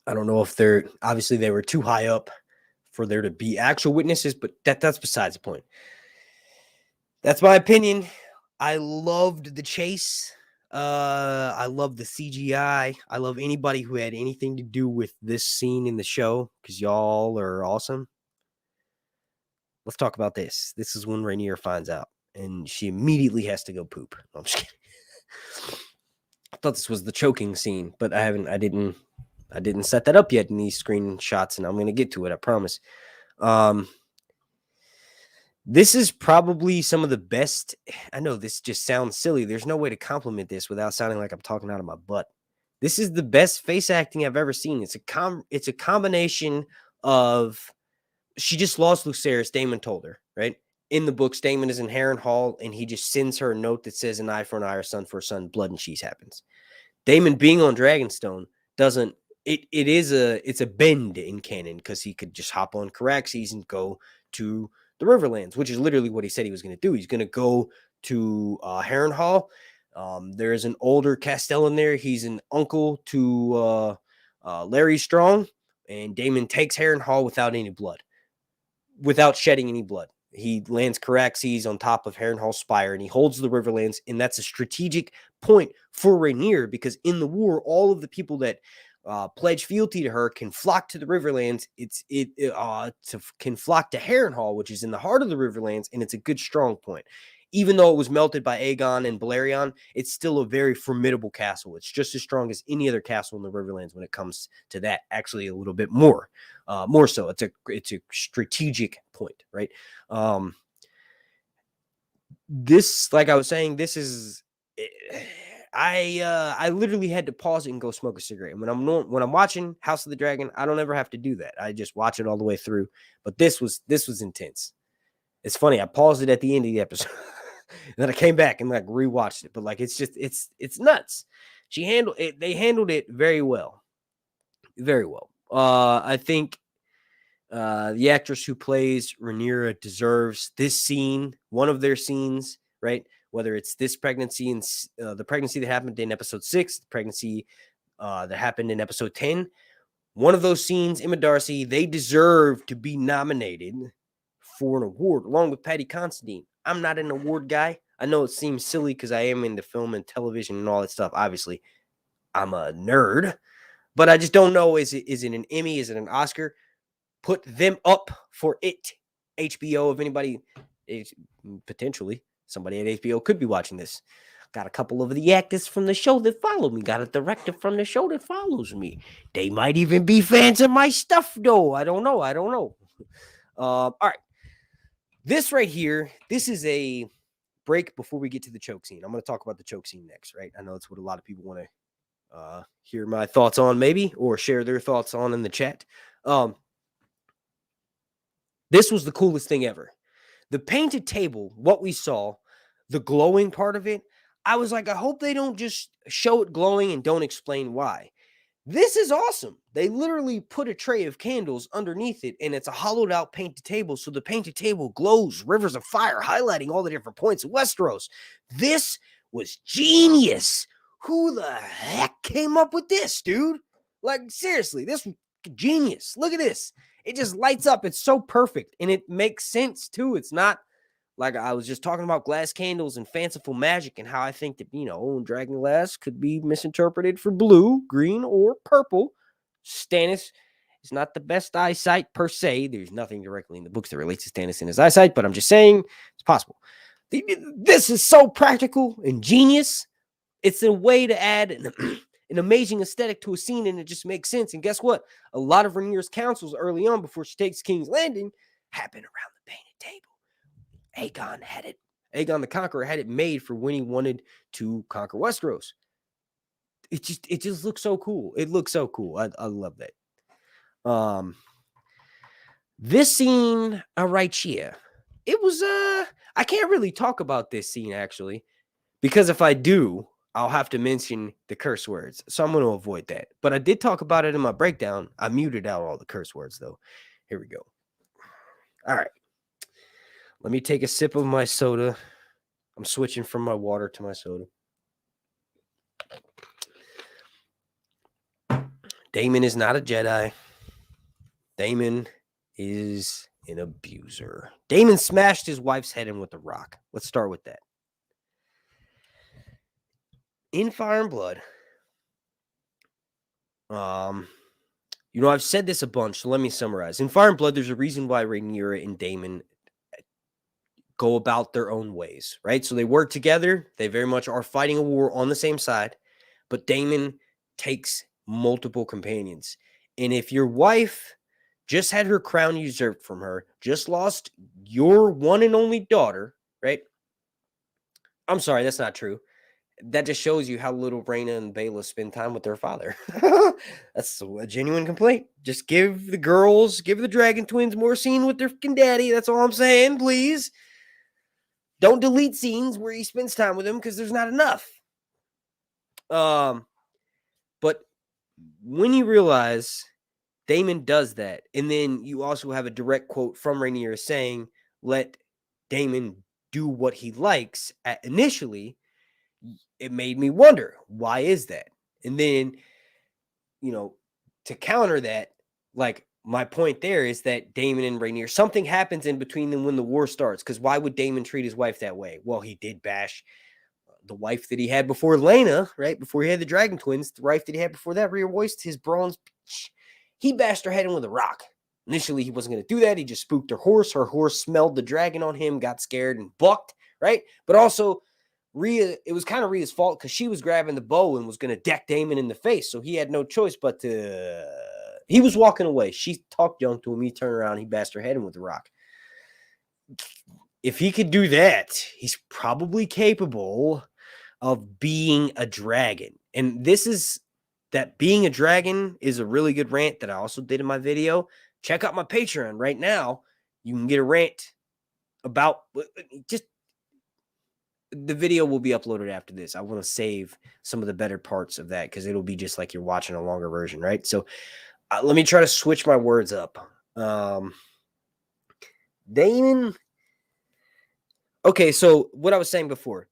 don't know if they were too high up for there to be actual witnesses, but that's besides the point. That's my opinion. I loved the chase. I love the CGI. I love anybody who had anything to do with this scene in the show, because y'all are awesome. Let's talk about this. This is when Rhaenyra finds out, and she immediately has to go poop. No, I'm just kidding. I thought this was the choking scene, but I didn't set that up yet in these screenshots, and I'm going to get to it, I promise. This is probably some of the best. I know this just sounds silly. There's no way to compliment this without sounding like I'm talking out of my butt. This is the best face acting I've ever seen. It's a combination of, she just lost Lucerys. Daemon told her, right? In the books, Daemon is in Harrenhal, and he just sends her a note that says, an eye for an eye, or son for a son, blood and cheese happens. Daemon being on Dragonstone doesn't, it's a bend in canon, because he could just hop on Caraxes and go to the Riverlands, which is literally what he said he was going to do. He's going to go to Harrenhal. There is an older Castellan there. He's an uncle to Larry Strong, and Daemon takes Harrenhal without shedding any blood. He lands Caraxes on top of Harrenhal's spire, and he holds the Riverlands, and that's a strategic point for Rhaenyra, because in the war, all of the people that pledge fealty to her can flock to the Riverlands. Can flock to Harrenhal, which is in the heart of the Riverlands, and it's a good strong point. Even though it was melted by Aegon and Velaryon, it's still a very formidable castle. It's just as strong as any other castle in the Riverlands when it comes to that. Actually, a little bit more so. It's a strategic point, right? This, like I was saying, this is. I literally had to pause it and go smoke a cigarette. And when I'm watching House of the Dragon, I don't ever have to do that. I just watch it all the way through. But this was intense. It's funny. I paused it at the end of the episode. And then I came back and rewatched it. But it's nuts. They handled it very well. Very well. I think The actress who plays Rhaenyra deserves this scene, one of their scenes, right? Whether it's this pregnancy and the pregnancy that happened in episode 6, the pregnancy that happened in episode 10, one of those scenes, Emma Darcy, they deserve to be nominated for an award along with Patty Considine. I'm not an award guy. I know it seems silly because I am into film and television and all that stuff. Obviously, I'm a nerd, but I just don't know. Is it an Emmy? Is it an Oscar? Put them up for it. HBO, if anybody, potentially somebody at HBO could be watching this. Got a couple of the actors from the show that follow me. Got a director from the show that follows me. They might even be fans of my stuff, though. I don't know. All right. This right here, this is a break before we get to the choke scene. I'm going to talk about the choke scene next, right? I know it's what a lot of people want to hear my thoughts on, maybe, or share their thoughts on in the chat. This was the coolest thing ever. The painted table, what we saw, the glowing part of it, I was like, I hope they don't just show it glowing and don't explain why. This is awesome. They literally put a tray of candles underneath it, and it's a hollowed out painted table, so the painted table glows rivers of fire, highlighting all the different points of Westeros. This was genius. Who the heck came up with this, dude? Like, seriously, this was genius. Look at this. It just lights up. It's so perfect, and it makes sense, too. It's not like I was just talking about glass candles and fanciful magic and how I think that, dragon glass could be misinterpreted for blue, green, or purple. Stannis is not the best eyesight per se. There's nothing directly in the books that relates to Stannis and his eyesight, but I'm just saying it's possible. This is so practical and genius. It's a way to add an amazing aesthetic to a scene, and it just makes sense. And guess what? A lot of Rhaenyra's councils early on before she takes King's Landing happen around the painted table. Aegon the Conqueror had it made for when he wanted to conquer Westeros. It just looks so cool. It looks so cool. I love that. This scene right here, it was I can't really talk about this scene actually, because if I do, I'll have to mention the curse words. So I'm going to avoid that. But I did talk about it in my breakdown. I muted out all the curse words though. Here we go. All right. Let me take a sip of my soda. I'm switching from my water to my soda. Daemon is not a Jedi. Daemon is an abuser. Daemon smashed his wife's head in with a rock. Let's start with that. In Fire and Blood, I've said this a bunch, so let me summarize. In Fire and Blood, there's a reason why Rhaenyra and Daemon go about their own ways, right? So they work together. They very much are fighting a war on the same side, but Daemon takes multiple companions. And if your wife just had her crown usurped from her, just lost your one and only daughter, right? I'm sorry, that's not true. That just shows you how little Rhaena and Baela spend time with their father. That's a genuine complaint. Just give the Dragon Twins more scene with their fucking daddy. That's all I'm saying, please. Don't delete scenes where he spends time with him because there's not enough. But when you realize Daemon does that, and then you also have a direct quote from Rhaenyra saying, let Daemon do what he likes initially, it made me wonder, why is that? And then, to counter that, like, my point there is that Daemon and Rhaenyra, something happens in between them when the war starts. Because why would Daemon treat his wife that way? Well, he did bash the wife that he had before Laena, right? Before he had the Dragon Twins, the wife that he had before that, Rhea Royce, his bronze. He bashed her head in with a rock. Initially, he wasn't going to do that. He just spooked her horse. Her horse smelled the dragon on him, got scared, and bucked, right? But also, Rhea, it was kind of Rhea's fault because she was grabbing the bow and was going to deck Daemon in the face. So he had no choice but to... He was walking away. She talked junk to him. He turned around. He bashed her head in with a rock. If he could do that, he's probably capable of being a dragon. And this is that being a dragon is a really good rant that I also did in my video. Check out my Patreon right now. You can get a rant about just the video will be uploaded after this. I want to save some of the better parts of that because it'll be just like you're watching a longer version, right? So let me try to switch my words up. Daemon. Okay, so what I was saying before,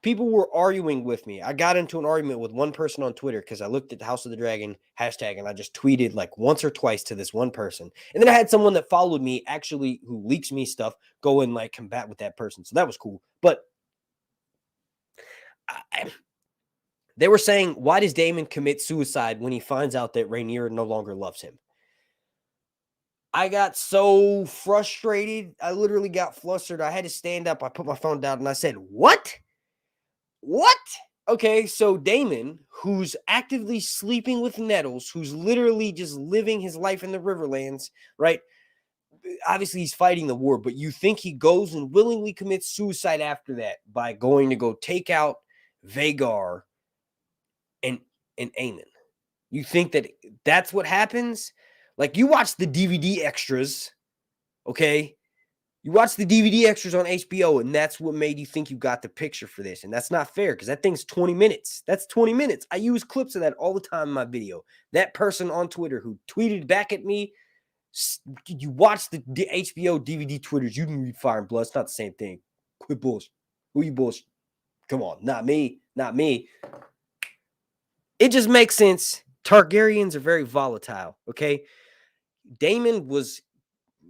people were arguing with me. I got into an argument with one person on Twitter because I looked at the House of the Dragon hashtag and I just tweeted like once or twice to this one person. And then I had someone that followed me actually who leaks me stuff go and like combat with that person. So that was cool. But they were saying, why does Daemon commit suicide when he finds out that Rhaenyra no longer loves him? I got so frustrated. I literally got flustered. I had to stand up. I put my phone down and I said, what? What? Okay, so Daemon, who's actively sleeping with nettles, who's literally just living his life in the Riverlands, right? Obviously, he's fighting the war, but you think he goes and willingly commits suicide after that by going to go take out Vhagar and Aemon. You think that that's what happens? Like, you watch the DVD extras, okay? You watch the DVD extras on HBO, and that's what made you think you got the picture for this. And that's not fair because that thing's 20 minutes. That's 20 minutes. I use clips of that all the time in my video. That person on Twitter who tweeted back at me, you watch the HBO DVD Twitters, you can read Fire and Blood. It's not the same thing. Quit bullshit. Who you bullshit? Come on. Not me. Not me. It just makes sense. Targaryens are very volatile, okay? Daemon was,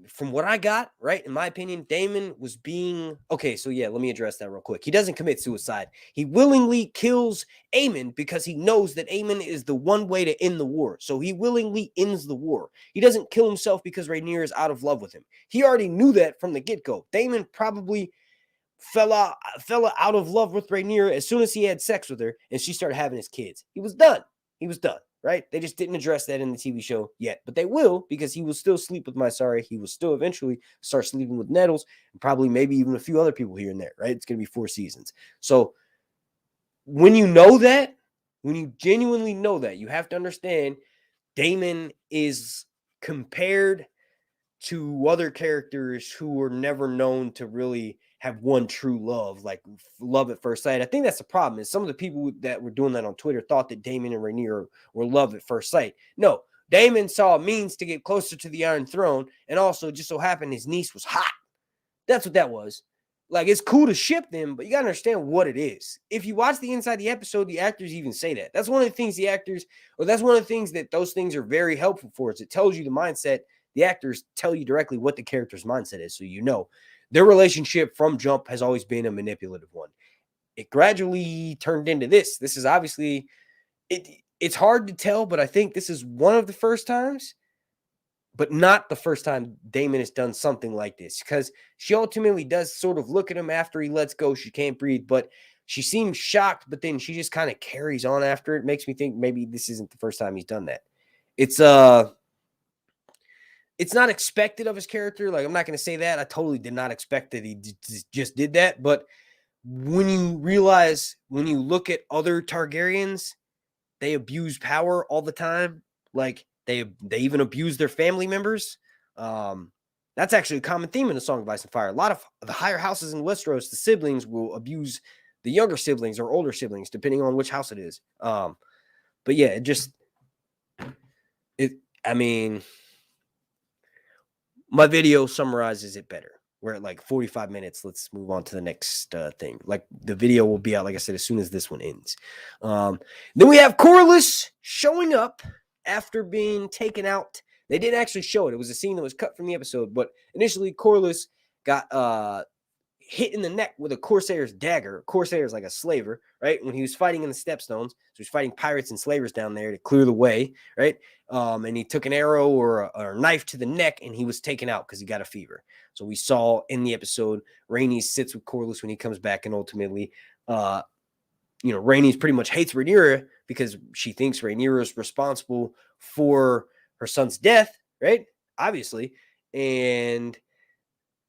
from what I got, right, in my opinion, Daemon was being, okay, so yeah, let me address that real quick. He doesn't commit suicide. He willingly kills Aemon because he knows that Aemon is the one way to end the war. So he willingly ends the war. He doesn't kill himself because Rhaenyra is out of love with him. He already knew that from the get-go. Daemon probably fell out of love with Rhaenyra as soon as he had sex with her and she started having his kids. He was done. He was done. Right? They just didn't address that in the TV show yet, but they will because he will still sleep with Mysara. He will still eventually start sleeping with Nettles and probably maybe even a few other people here and there, right? It's going to be 4 seasons. So when you know that, when you genuinely know that, you have to understand Daemon is compared to other characters who were never known to really have one true love, like love at first sight. I think that's the problem. Is some of the people that were doing that on Twitter thought that Daemon and Rhaenyra were love at first sight. No, Daemon saw a means to get closer to the Iron Throne, and also just so happened his niece was hot. That's what that was. Like, it's cool to ship them, but you got to understand what it is. If you watch the inside the episode, the actors even say that. That's one of the things the actors, or that's one of the things that those things are very helpful for, is it tells you the mindset. The actors tell you directly what the character's mindset is, so you know. Their relationship from jump has always been a manipulative one. It gradually turned into this. This is obviously, it's hard to tell, but I think this is one of the first times, but not the first time Daemon has done something like this, because she ultimately does sort of look at him after he lets go. She can't breathe, but she seems shocked, but then she just kind of carries on after it. Makes me think maybe this isn't the first time he's done that. It's not expected of his character. Like, I'm not going to say that. I totally did not expect that he just did that. But when you realize, when you look at other Targaryens, they abuse power all the time. Like, they even abuse their family members. That's actually a common theme in the Song of Ice and Fire. A lot of the higher houses in Westeros, the siblings will abuse the younger siblings or older siblings, depending on which house it is. But yeah, I mean, my video summarizes it better. We're at like 45 minutes. Let's move on to the next thing. Like, the video will be out, like I said, as soon as this one ends. Then we have Corlys showing up after being taken out. They didn't actually show it. It was a scene that was cut from the episode. But initially, Corlys got hit in the neck with a Corsair's dagger. Corsair is like a slaver, right? When he was fighting in the Stepstones. So he's fighting pirates and slavers down there to clear the way, right? And he took an arrow or a knife to the neck, and he was taken out because he got a fever. So we saw in the episode, Rhaenys sits with Corlys when he comes back, and ultimately, Rhaenys pretty much hates Rhaenyra because she thinks Rhaenyra is responsible for her son's death, right? Obviously. And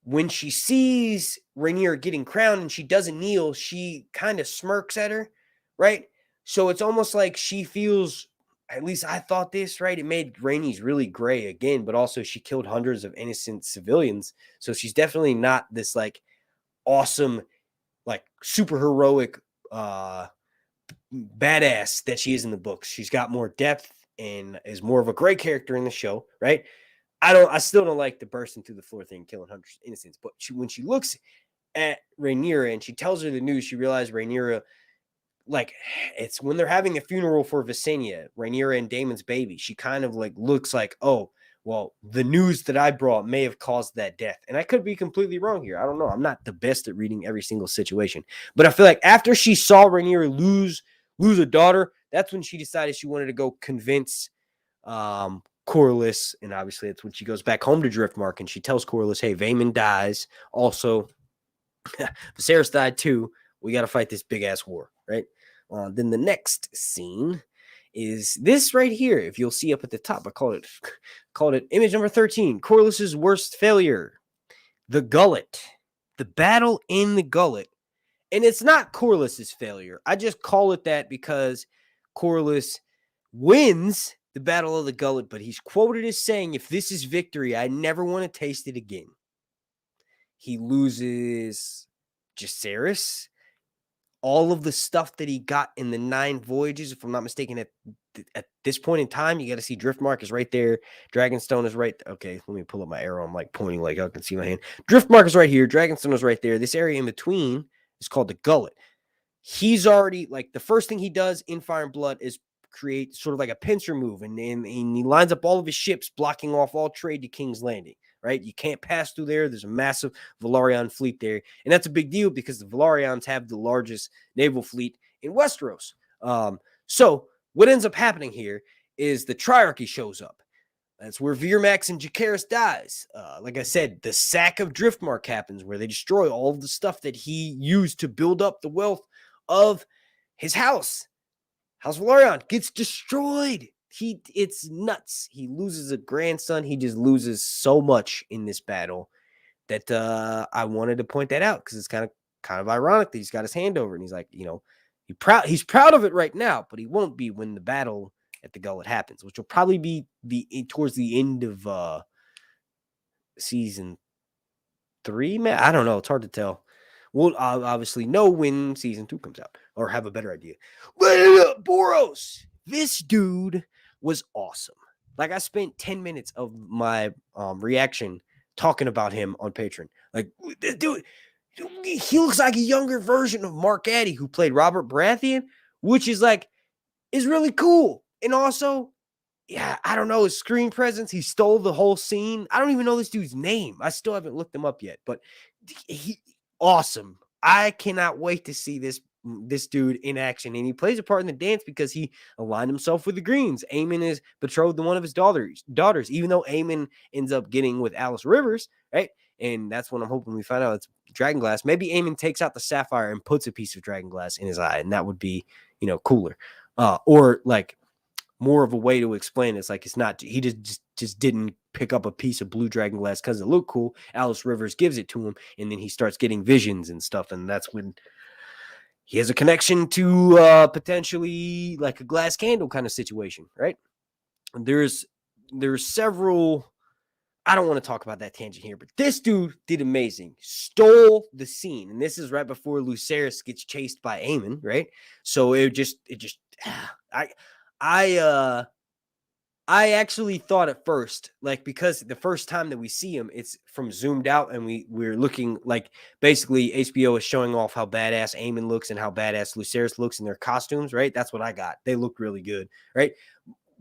when she sees Rhaenyra getting crowned and she doesn't kneel, she kind of smirks at her, right? So it's almost like she feels, at least I thought this, right? It made Rhaenys really gray again, but also she killed hundreds of innocent civilians. So she's definitely not this like awesome, like super heroic badass that she is in the books. She's got more depth and is more of a gray character in the show, right? I still don't like the bursting through the floor thing, killing hundreds of innocents. But when she looks at Rhaenyra and she tells her the news, she realizes Rhaenyra, like, it's when they're having a funeral for Visenya, Rhaenyra and Daemon's baby. She kind of like looks like, oh, well, the news that I brought may have caused that death. And I could be completely wrong here. I don't know. I'm not the best at reading every single situation. But I feel like after she saw Rhaenyra lose a daughter, that's when she decided she wanted to go convince Corlys. And obviously that's when she goes back home to Driftmark and she tells Corlys, hey, Vaemond dies. Also, Viserys died too. We got to fight this big ass war, right? Then the next scene is this right here. If you'll see up at the top, I called it image number 13. Corlys's worst failure, the gullet, the battle in the gullet. And it's not Corlys's failure. I just call it that because Corlys wins the battle of the gullet, but he's quoted as saying, if this is victory, I never want to taste it again. He loses Jacaerys, all of the stuff that he got in the 9 voyages, if I'm not mistaken, at this point in time, you got to see Driftmark is right there. Dragonstone is right. Okay, let me pull up my arrow. I'm like pointing like I can see my hand. Driftmark is right here. Dragonstone is right there. This area in between is called the Gullet. He's already, like, the first thing he does in Fire and Blood is create sort of like a pincer move, and he lines up all of his ships, blocking off all trade to King's Landing. Right? You can't pass through there. There's a massive Velaryon fleet there. And that's a big deal because the Velaryons have the largest naval fleet in Westeros. So what ends up happening here is the Triarchy shows up. That's where Veermax and Jacaerys dies. Like I said, the sack of Driftmark happens where they destroy all of the stuff that he used to build up the wealth of his house. House Velaryon gets destroyed. It's nuts. He loses a grandson. He just loses so much in this battle that I wanted to point that out because it's kind of ironic that he's got his hand over and he's like, he's proud of it right now, but he won't be when the battle at the Gullet happens, which will probably be towards the end of season 3. Man, I don't know. It's hard to tell. We'll obviously know when season 2 comes out or have a better idea. But Boros, this dude was awesome. Like, I spent 10 minutes of my reaction talking about him on Patreon. Like, this dude, he looks like a younger version of Mark Addy, who played Robert Baratheon, which is really cool. And also, yeah, I don't know, his screen presence, he stole the whole scene. I don't even know this dude's name. I still haven't looked him up yet, but he awesome. I cannot wait to see this dude in action, and he plays a part in the dance because he aligned himself with the Greens. Aemon is betrothed to one of his daughters, even though Aemon ends up getting with Alice Rivers, right? And that's when I'm hoping we find out it's Dragonglass. Maybe Aemon takes out the sapphire and puts a piece of Dragonglass in his eye, and that would be, cooler. Or like more of a way to explain it. It's like, it's not, he just didn't pick up a piece of blue Dragonglass because it looked cool. Alice Rivers gives it to him, and then he starts getting visions and stuff, and that's when he has a connection to potentially like a glass candle kind of situation, right? There's several. I don't want to talk about that tangent here, but this dude did amazing. Stole the scene, and this is right before Lucerys gets chased by Aemon, right? So it just I actually thought at first, like, because the first time that we see him, it's from zoomed out, and we're looking like basically HBO is showing off how badass Aemon looks and how badass Lucerys looks in their costumes, right? That's what I got. They look really good, right?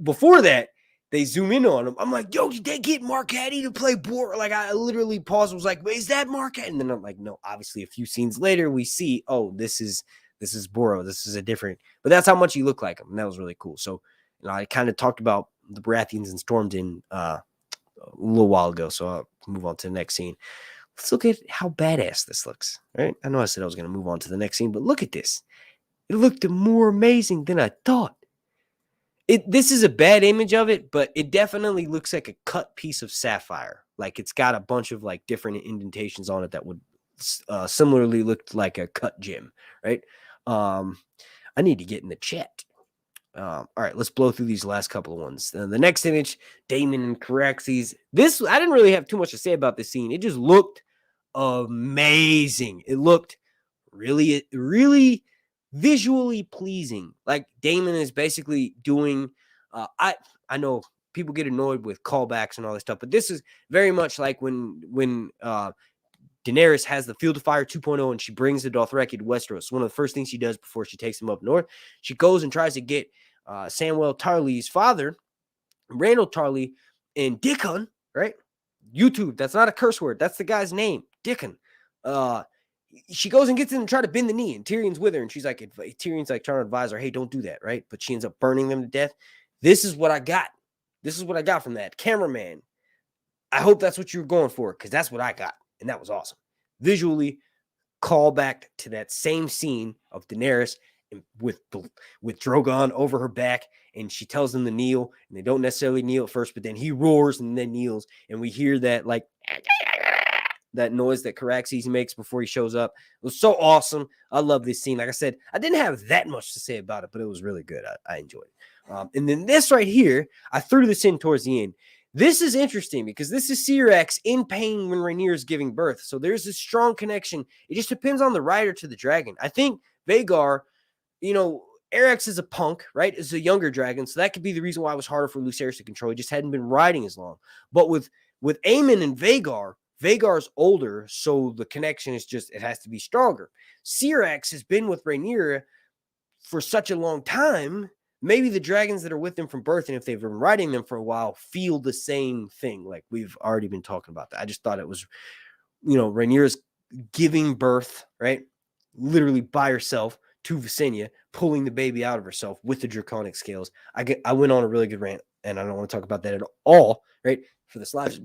Before that, they zoom in on him. I'm like, yo, did they get Mark Addy to play Bor? Like, I literally paused and was like, wait, is that Mark Addy? And then I'm like, no, obviously a few scenes later, we see, oh, this is Boro. This is a different, but that's how much he looked like him. And that was really cool. So, I kind of talked about the Baratheons and Stormed in a little while ago. So I'll move on to the next scene. Let's look at how badass this looks. Right? I know I said I was going to move on to the next scene, but look at this. It looked more amazing than I thought. This is a bad image of it, but it definitely looks like a cut piece of sapphire. Like, it's got a bunch of like different indentations on it that would similarly look like a cut gem, right? I need to get in the chat. All right, let's blow through these last couple of ones. The next image, Daemon and Caraxes. This, I didn't really have too much to say about this scene. It just looked amazing. It looked really, really visually pleasing. Like, Daemon is basically doing, I know people get annoyed with callbacks and all this stuff, but this is very much like when Daenerys has the Field of Fire 2.0 and she brings the Dothraki to Westeros. One of the first things she does before she takes them up north, she goes and tries to get Samwell Tarly's father, Randall Tarly, and Dickon, right? YouTube, that's not a curse word. That's the guy's name, Dickon. She goes and gets him to try to bend the knee, and Tyrion's with her, and Tyrion's like trying to advise her, hey, don't do that, right? But she ends up burning them to death. This is what I got. This is what I got from that. Cameraman, I hope that's what you were going for, because that's what I got, and that was awesome. Visually, call back to that same scene of Daenerys with Drogon over her back, and she tells them to kneel, and they don't necessarily kneel at first, but then he roars and then kneels, and we hear that like that noise that Caraxes makes before he shows up. It was so awesome. I love this scene. Like I said, I didn't have that much to say about it, but it was really good. I enjoyed it. And then this right here, I threw this in towards the end. This is interesting because this is Syrax in pain when Rhaenyra is giving birth. So there's a strong connection. It just depends on the rider to the dragon. I think Vhagar, Arrax is a punk, right? Is a younger dragon. So that could be the reason why it was harder for Lucerys to control. He just hadn't been riding as long. But with Aemon and Vhagar's older, so the connection is just, it has to be stronger. Syrax has been with Rhaenyra for such a long time. Maybe the dragons that are with them from birth, and if they've been riding them for a while, feel the same thing. Like we've already been talking about that. I just thought it was, Rhaenyra's giving birth, right? Literally by herself to Visenya, pulling the baby out of herself with the draconic scales. I went on a really good rant, and I don't want to talk about that at all, right? For this live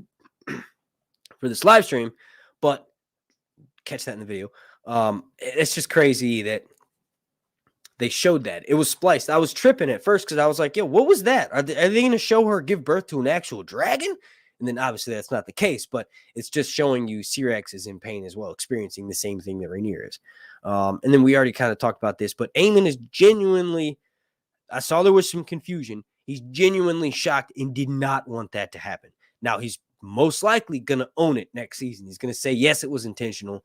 stream, but catch that in the video. It's just crazy that they showed that. It was spliced. I was tripping at first because I was like, yo, what was that? Are they going to show her give birth to an actual dragon? And then obviously that's not the case, but it's just showing you Syrax is in pain as well, experiencing the same thing that Rhaenyra is. And then we already kind of talked about this, but Aemon is genuinely, I saw there was some confusion. He's genuinely shocked and did not want that to happen. Now he's most likely going to own it next season. He's going to say, yes, it was intentional.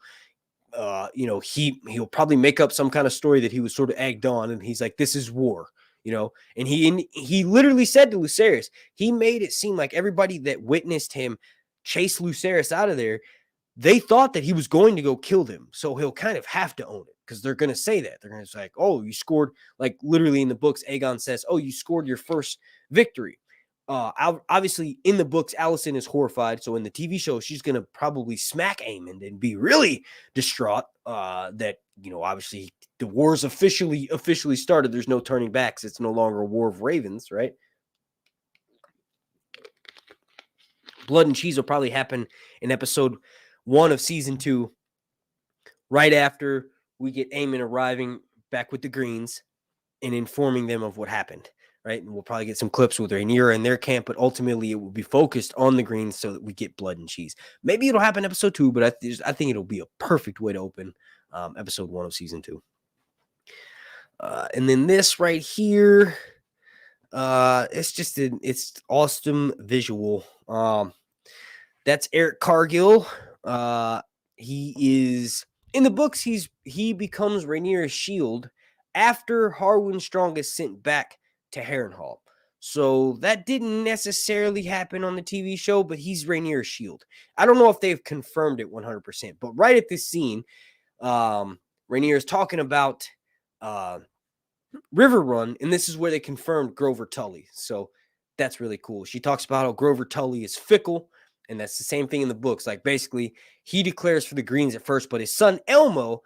He'll probably make up some kind of story that he was sort of egged on. And he's like, this is war, and he literally said to Lucerys, he made it seem like everybody that witnessed him chase Lucerys out of there, they thought that he was going to go kill them. So he'll kind of have to own it because they're going to say that. They're going to say, like, oh, you scored, like literally in the books, Aegon says, oh, you scored your first victory. Obviously in the books, Alicent is horrified. So in the TV show, she's going to probably smack Aemon and be really distraught that, obviously the war's officially started. There's no turning back because it's no longer a war of ravens, right? Blood and cheese will probably happen in episode 1 of season 2, right after we get Aemon arriving back with the Greens and informing them of what happened. Right, and we'll probably get some clips with Rhaenyra in their camp, but ultimately it will be focused on the Greens so that we get blood and cheese. Maybe it'll happen in episode 2, but I think it'll be a perfect way to open episode 1 of season 2. And then this right here, it's awesome visual. That's Eric Cargill. He is in the books. He becomes Rhaenyra's shield after Harwin Strong is sent back to Harrenhal. So that didn't necessarily happen on the TV show, but he's Rhaenyra's shield. I don't know if they've confirmed it 100%, but right at this scene, Rhaenyra's talking about River Run, and this is where they confirmed Grover Tully. So that's really cool. She talks about how Grover Tully is fickle, and that's the same thing in the books. Like basically, he declares for the Greens at first, but his son Elmo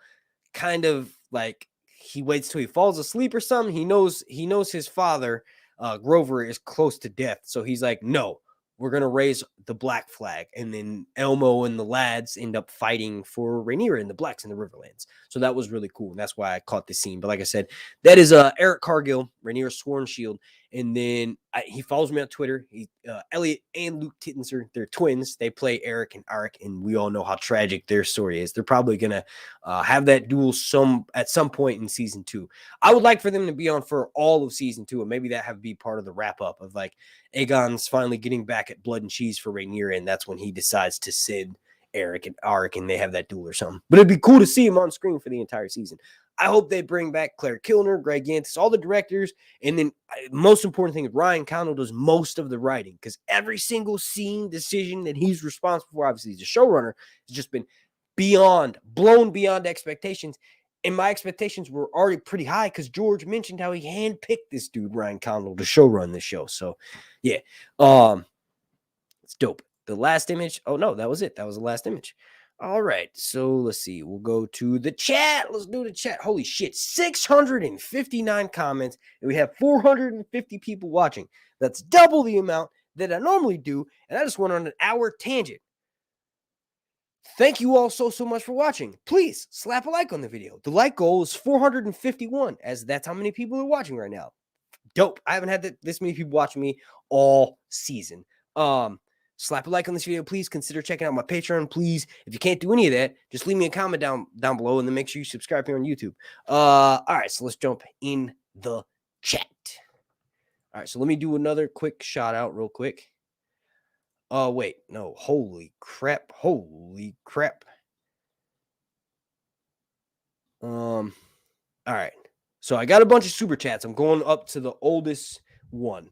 kind of like he waits till he falls asleep or something. He knows his father, Grover, is close to death. So he's like, no, we're going to raise the black flag. And then Elmo and the lads end up fighting for Rhaenyra and the Blacks in the Riverlands. So that was really cool. And that's why I caught this scene. But like I said, that is Eric Cargill, Rhaenyra's sworn shield. And then he follows me on Twitter. Elliot and Luke Tittenser, they're twins. They play Eric and Arik, and we all know how tragic their story is. They're probably going to have that duel at some point in season 2. I would like for them to be on for all of season 2, and maybe that have be part of the wrap-up of like Aegon's finally getting back at blood and cheese for Rhaenyra, and that's when he decides to send Eric and Arik and they have that duel or something. But it'd be cool to see him on screen for the entire season. I hope they bring back Claire Kilner, Greg Yantis, all the directors. And then most important thing is Ryan Condal does most of the writing because every single scene decision that he's responsible for, obviously he's a showrunner, has just been blown beyond expectations. And my expectations were already pretty high because George mentioned how he handpicked this dude, Ryan Condal, to showrun this show. So, yeah, it's dope. The last image. Oh, no, that was it. That was the last image. All right, so let's see. We'll go to the chat. Let's do the chat. Holy shit, 659 comments, and we have 450 people watching. That's double the amount that I normally do, and I just went on an hour tangent. Thank you all so much for watching. Please slap a like on the video. The like goal is 451, as that's how many people are watching right now. Dope. I haven't had this many people watching me all season. Slap a like on this video, please. Consider checking out my Patreon, please. If you can't do any of that, just leave me a comment down below, and then make sure you subscribe here on YouTube. All right, so let's jump in the chat. All right, so let me do another quick shout out real quick. Oh, wait, no, holy crap. All right, so I got a bunch of super chats. I'm going up to the oldest one.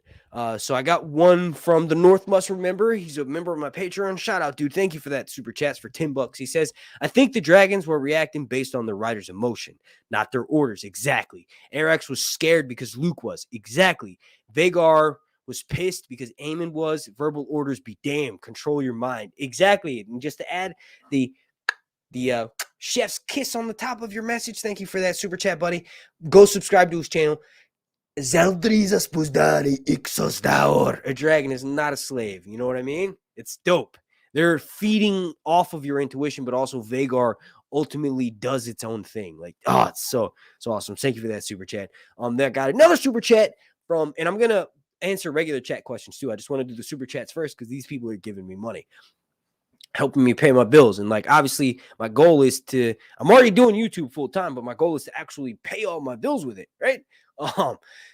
So I got one from the North Must Remember. He's a member of my Patreon. Shout out, dude. Thank you for that super chats for $10. He says, I think the dragons were reacting based on the writer's emotion, not their orders. Exactly. Arax was scared because Luke was. Exactly. Vagar was pissed because Aemon was. Verbal orders be damned. Control your mind. Exactly. And just to add the chef's kiss on the top of your message. Thank you for that super chat, buddy. Go subscribe to his channel. A dragon is not a slave. You know what I mean? It's dope. They're feeding off of your intuition, but also Vagar ultimately does its own thing. Like, it's so awesome. Thank you for that super chat. That got another super chat from, and I'm gonna answer regular chat questions too. I just want to do the super chats first because these people are giving me money, helping me pay my bills. And like, obviously my goal is I'm already doing YouTube full time, but my goal is to actually pay all my bills with it. Right.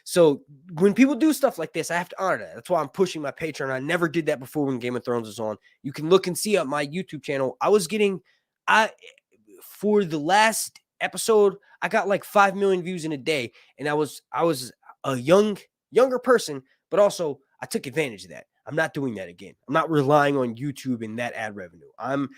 So when people do stuff like this, I have to honor that. That's why I'm pushing my Patreon. I never did that before when Game of Thrones was on. You can look and see on my YouTube channel. For the last episode, I got like 5 million views in a day. And I was a younger person, but also I took advantage of that. I'm not doing that again. I'm not relying on YouTube and that ad revenue. I'm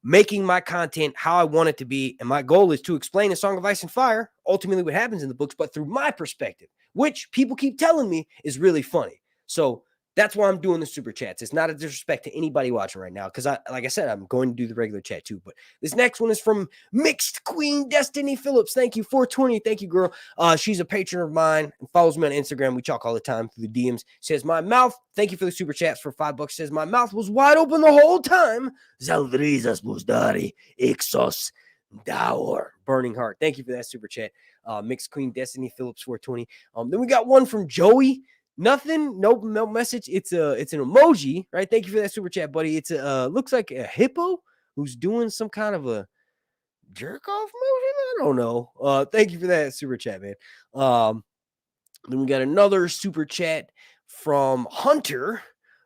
making my content how I want it to be. And my goal is to explain A Song of Ice and Fire, ultimately what happens in the books, but through my perspective, which people keep telling me is really funny. So that's why I'm doing the super chats. It's not a disrespect to anybody watching right now, because like I said, I'm going to do the regular chat too. But this next one is from Mixed Queen Destiny Phillips. Thank you, 420. Thank you, girl. She's a patron of mine and follows me on Instagram. We talk all the time through the DMs. Says my mouth. Thank you for the super chats for $5. Says my mouth was wide open the whole time. Zaldrizas Buzdari Ixos Daur. Burning Heart. Thank you for that super chat. Mixed Queen Destiny Phillips 420. Then we got one from Joey. Nothing, no message. It's an emoji, right? Thank you for that super chat, buddy. It's looks like a hippo who's doing some kind of a jerk off motion. I don't know. Thank you for that super chat, man. Then we got another super chat from Hunter.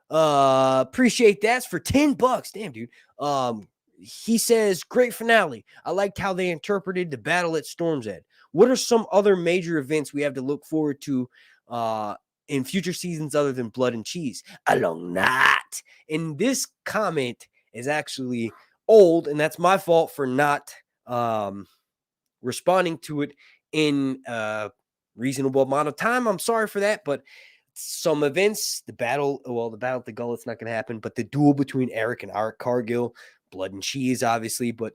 Appreciate that. It's for $10. Damn, dude. He says, great finale. I liked how they interpreted the battle at Storm's Edge. What are some other major events we have to look forward to in future seasons other than Blood and Cheese? Along that. And this comment is actually old, and that's my fault for not responding to it in a reasonable amount of time. I'm sorry for that, but some events, the battle at the Gullet's not going to happen, but the duel between Eric and Arik Cargill, Blood and Cheese, obviously. But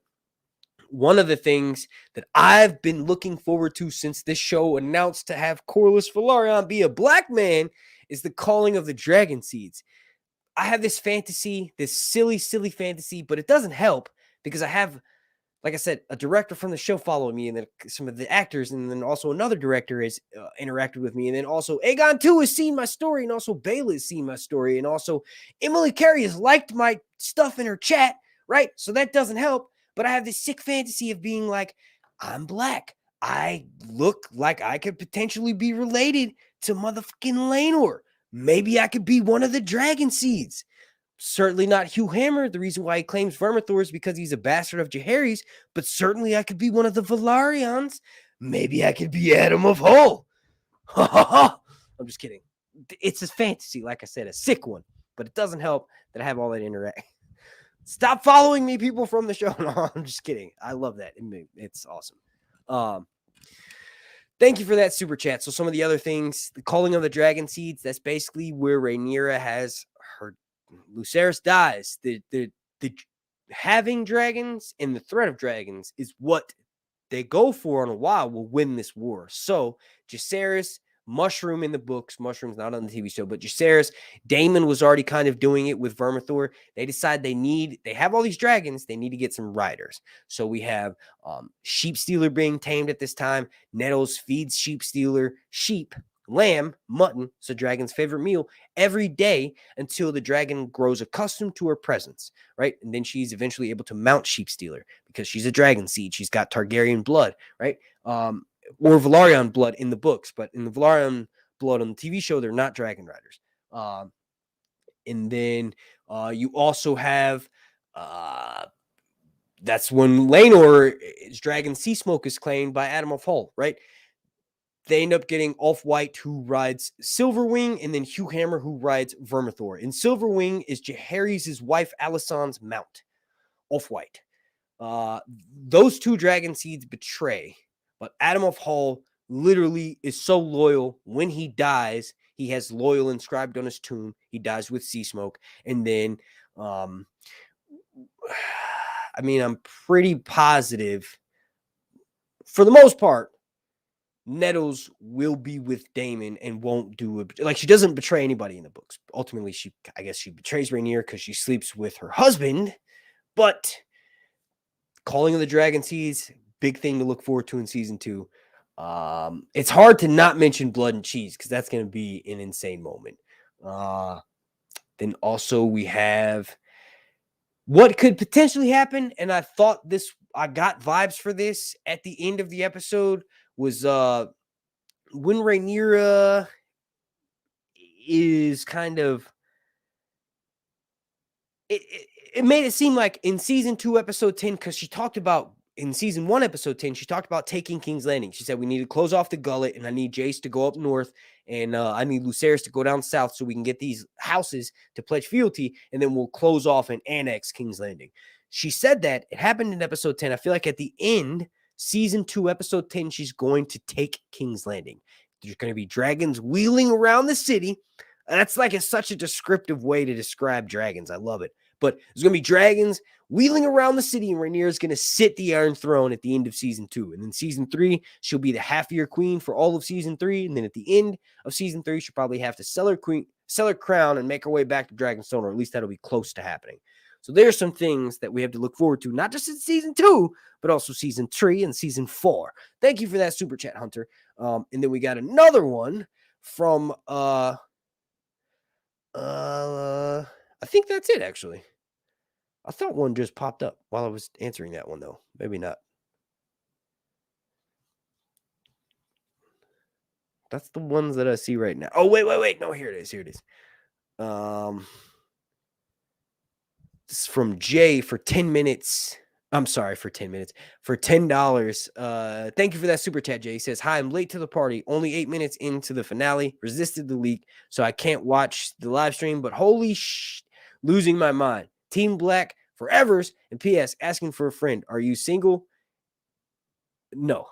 one of the things that I've been looking forward to since this show announced to have Corlys Velaryon be a black man is the calling of the dragon seeds. I have this fantasy, this silly fantasy, but it doesn't help because I have, like I said, a director from the show following me, and then some of the actors, and then also another director has interacted with me, and then also Aegon 2 has seen my story, and also Bela has seen my story, and also Emily Carey has liked my stuff in her chat, right? So that doesn't help. But I have this sick fantasy of being like, I'm black. I look like I could potentially be related to motherfucking Laenor. Maybe I could be one of the dragon seeds. Certainly not Hugh Hammer. The reason why he claims Vermithor is because he's a bastard of Jaehaerys, but certainly I could be one of the Velaryons. Maybe I could be Adam of Hull. Ha ha ha. I'm just kidding. It's a fantasy, like I said, a sick one, but it doesn't help that I have all that interact. Stop following me, people from the show. No, I'm just kidding. I love that. It's awesome. Thank you for that super chat. So some of the other things, the calling of the dragon seeds, that's basically where Rhaenyra has her Lucerys dies. The having dragons and the threat of dragons is what they go for on a while will win this war. So Jacaerys, Mushroom in the books, Mushroom's not on the TV show, but Jacaerys, Daemon was already kind of doing it with Vermithor. They decide they have all these dragons, they need to get some riders. So we have Sheep Stealer being tamed at this time. Nettles feeds Sheep Stealer sheep, lamb, mutton, it's a dragon's favorite meal, every day until the dragon grows accustomed to her presence, right? And then she's eventually able to mount Sheep Stealer because she's a dragon seed. She's got Targaryen blood, right? Or Velaryon blood in the books, but in the Velaryon blood on the TV show, they're not dragon riders. And then you also have that's when Laenor's dragon Sea Smoke is claimed by Adam of Hull, right? They end up getting Off-White, who rides Silverwing, and then Hugh Hammer, who rides Vermithor. And Silverwing is Jaehaerys' wife Alysanne's mount. Off-White. Those two dragon seeds betray, but Adam of Hull literally is so loyal. When he dies, he has loyal inscribed on his tomb. He dies with Sea Smoke. And then, I'm pretty positive, for the most part, Nettles will be with Daemon and won't do it. Like, she doesn't betray anybody in the books. Ultimately, I guess she betrays Rhaenyra because she sleeps with her husband. But calling of the Dragon Seeds, big thing to look forward to in season 2. It's hard to not mention Blood and Cheese because that's going to be an insane moment. Then also we have what could potentially happen, and I got vibes for this at the end of the episode, was when Rhaenyra is kind of it made it seem like in season 2 episode 10, because she talked about in season 1 episode 10, she talked about taking King's Landing. She said we need to close off the gullet, and I need Jace to go up north, and I need Lucerys to go down south so we can get these houses to pledge fealty, and then we'll close off and annex King's Landing. She said that. It happened in episode 10. I feel like at the end, season 2, episode 10, she's going to take King's Landing. There's going to be dragons wheeling around the city. That's like such a descriptive way to describe dragons. I love it. But there's going to be dragons wheeling around the city, and Rhaenyra is going to sit the Iron Throne at the end of season 2. And then season 3, she'll be the half-year queen for all of season 3. And then at the end of season 3, she'll probably have to sell her crown and make her way back to Dragonstone, or at least that'll be close to happening. So there's some things that we have to look forward to, not just in season 2, but also season 3 and season 4. Thank you for that super chat, Hunter. And then we got another one from I think that's it, actually. I thought one just popped up while I was answering that one, though. Maybe not. That's the ones that I see right now. Oh, wait. No, here it is. This is from Jay for 10 minutes. I'm sorry, for 10 minutes. For $10. Thank you for that super chat, Jay. He says, hi, I'm late to the party. Only 8 minutes into the finale. Resisted the leak, so I can't watch the live stream, but holy losing my mind. Team Black forevers. And P.S. asking for a friend. Are you single? No.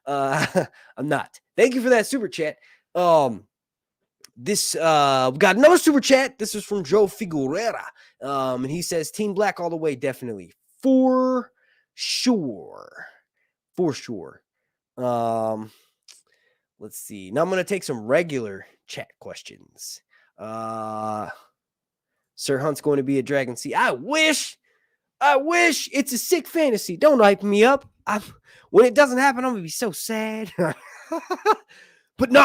I'm not. Thank you for that super chat. This we got another super chat. This is from Joe Figueroa. And he says, Team Black all the way, definitely. For sure. Let's see. Now I'm going to take some regular chat questions. Sir Hunt's going to be a dragon seed. I wish it's a sick fantasy. Don't hype me up. When it doesn't happen, I'm going to be so sad. But no,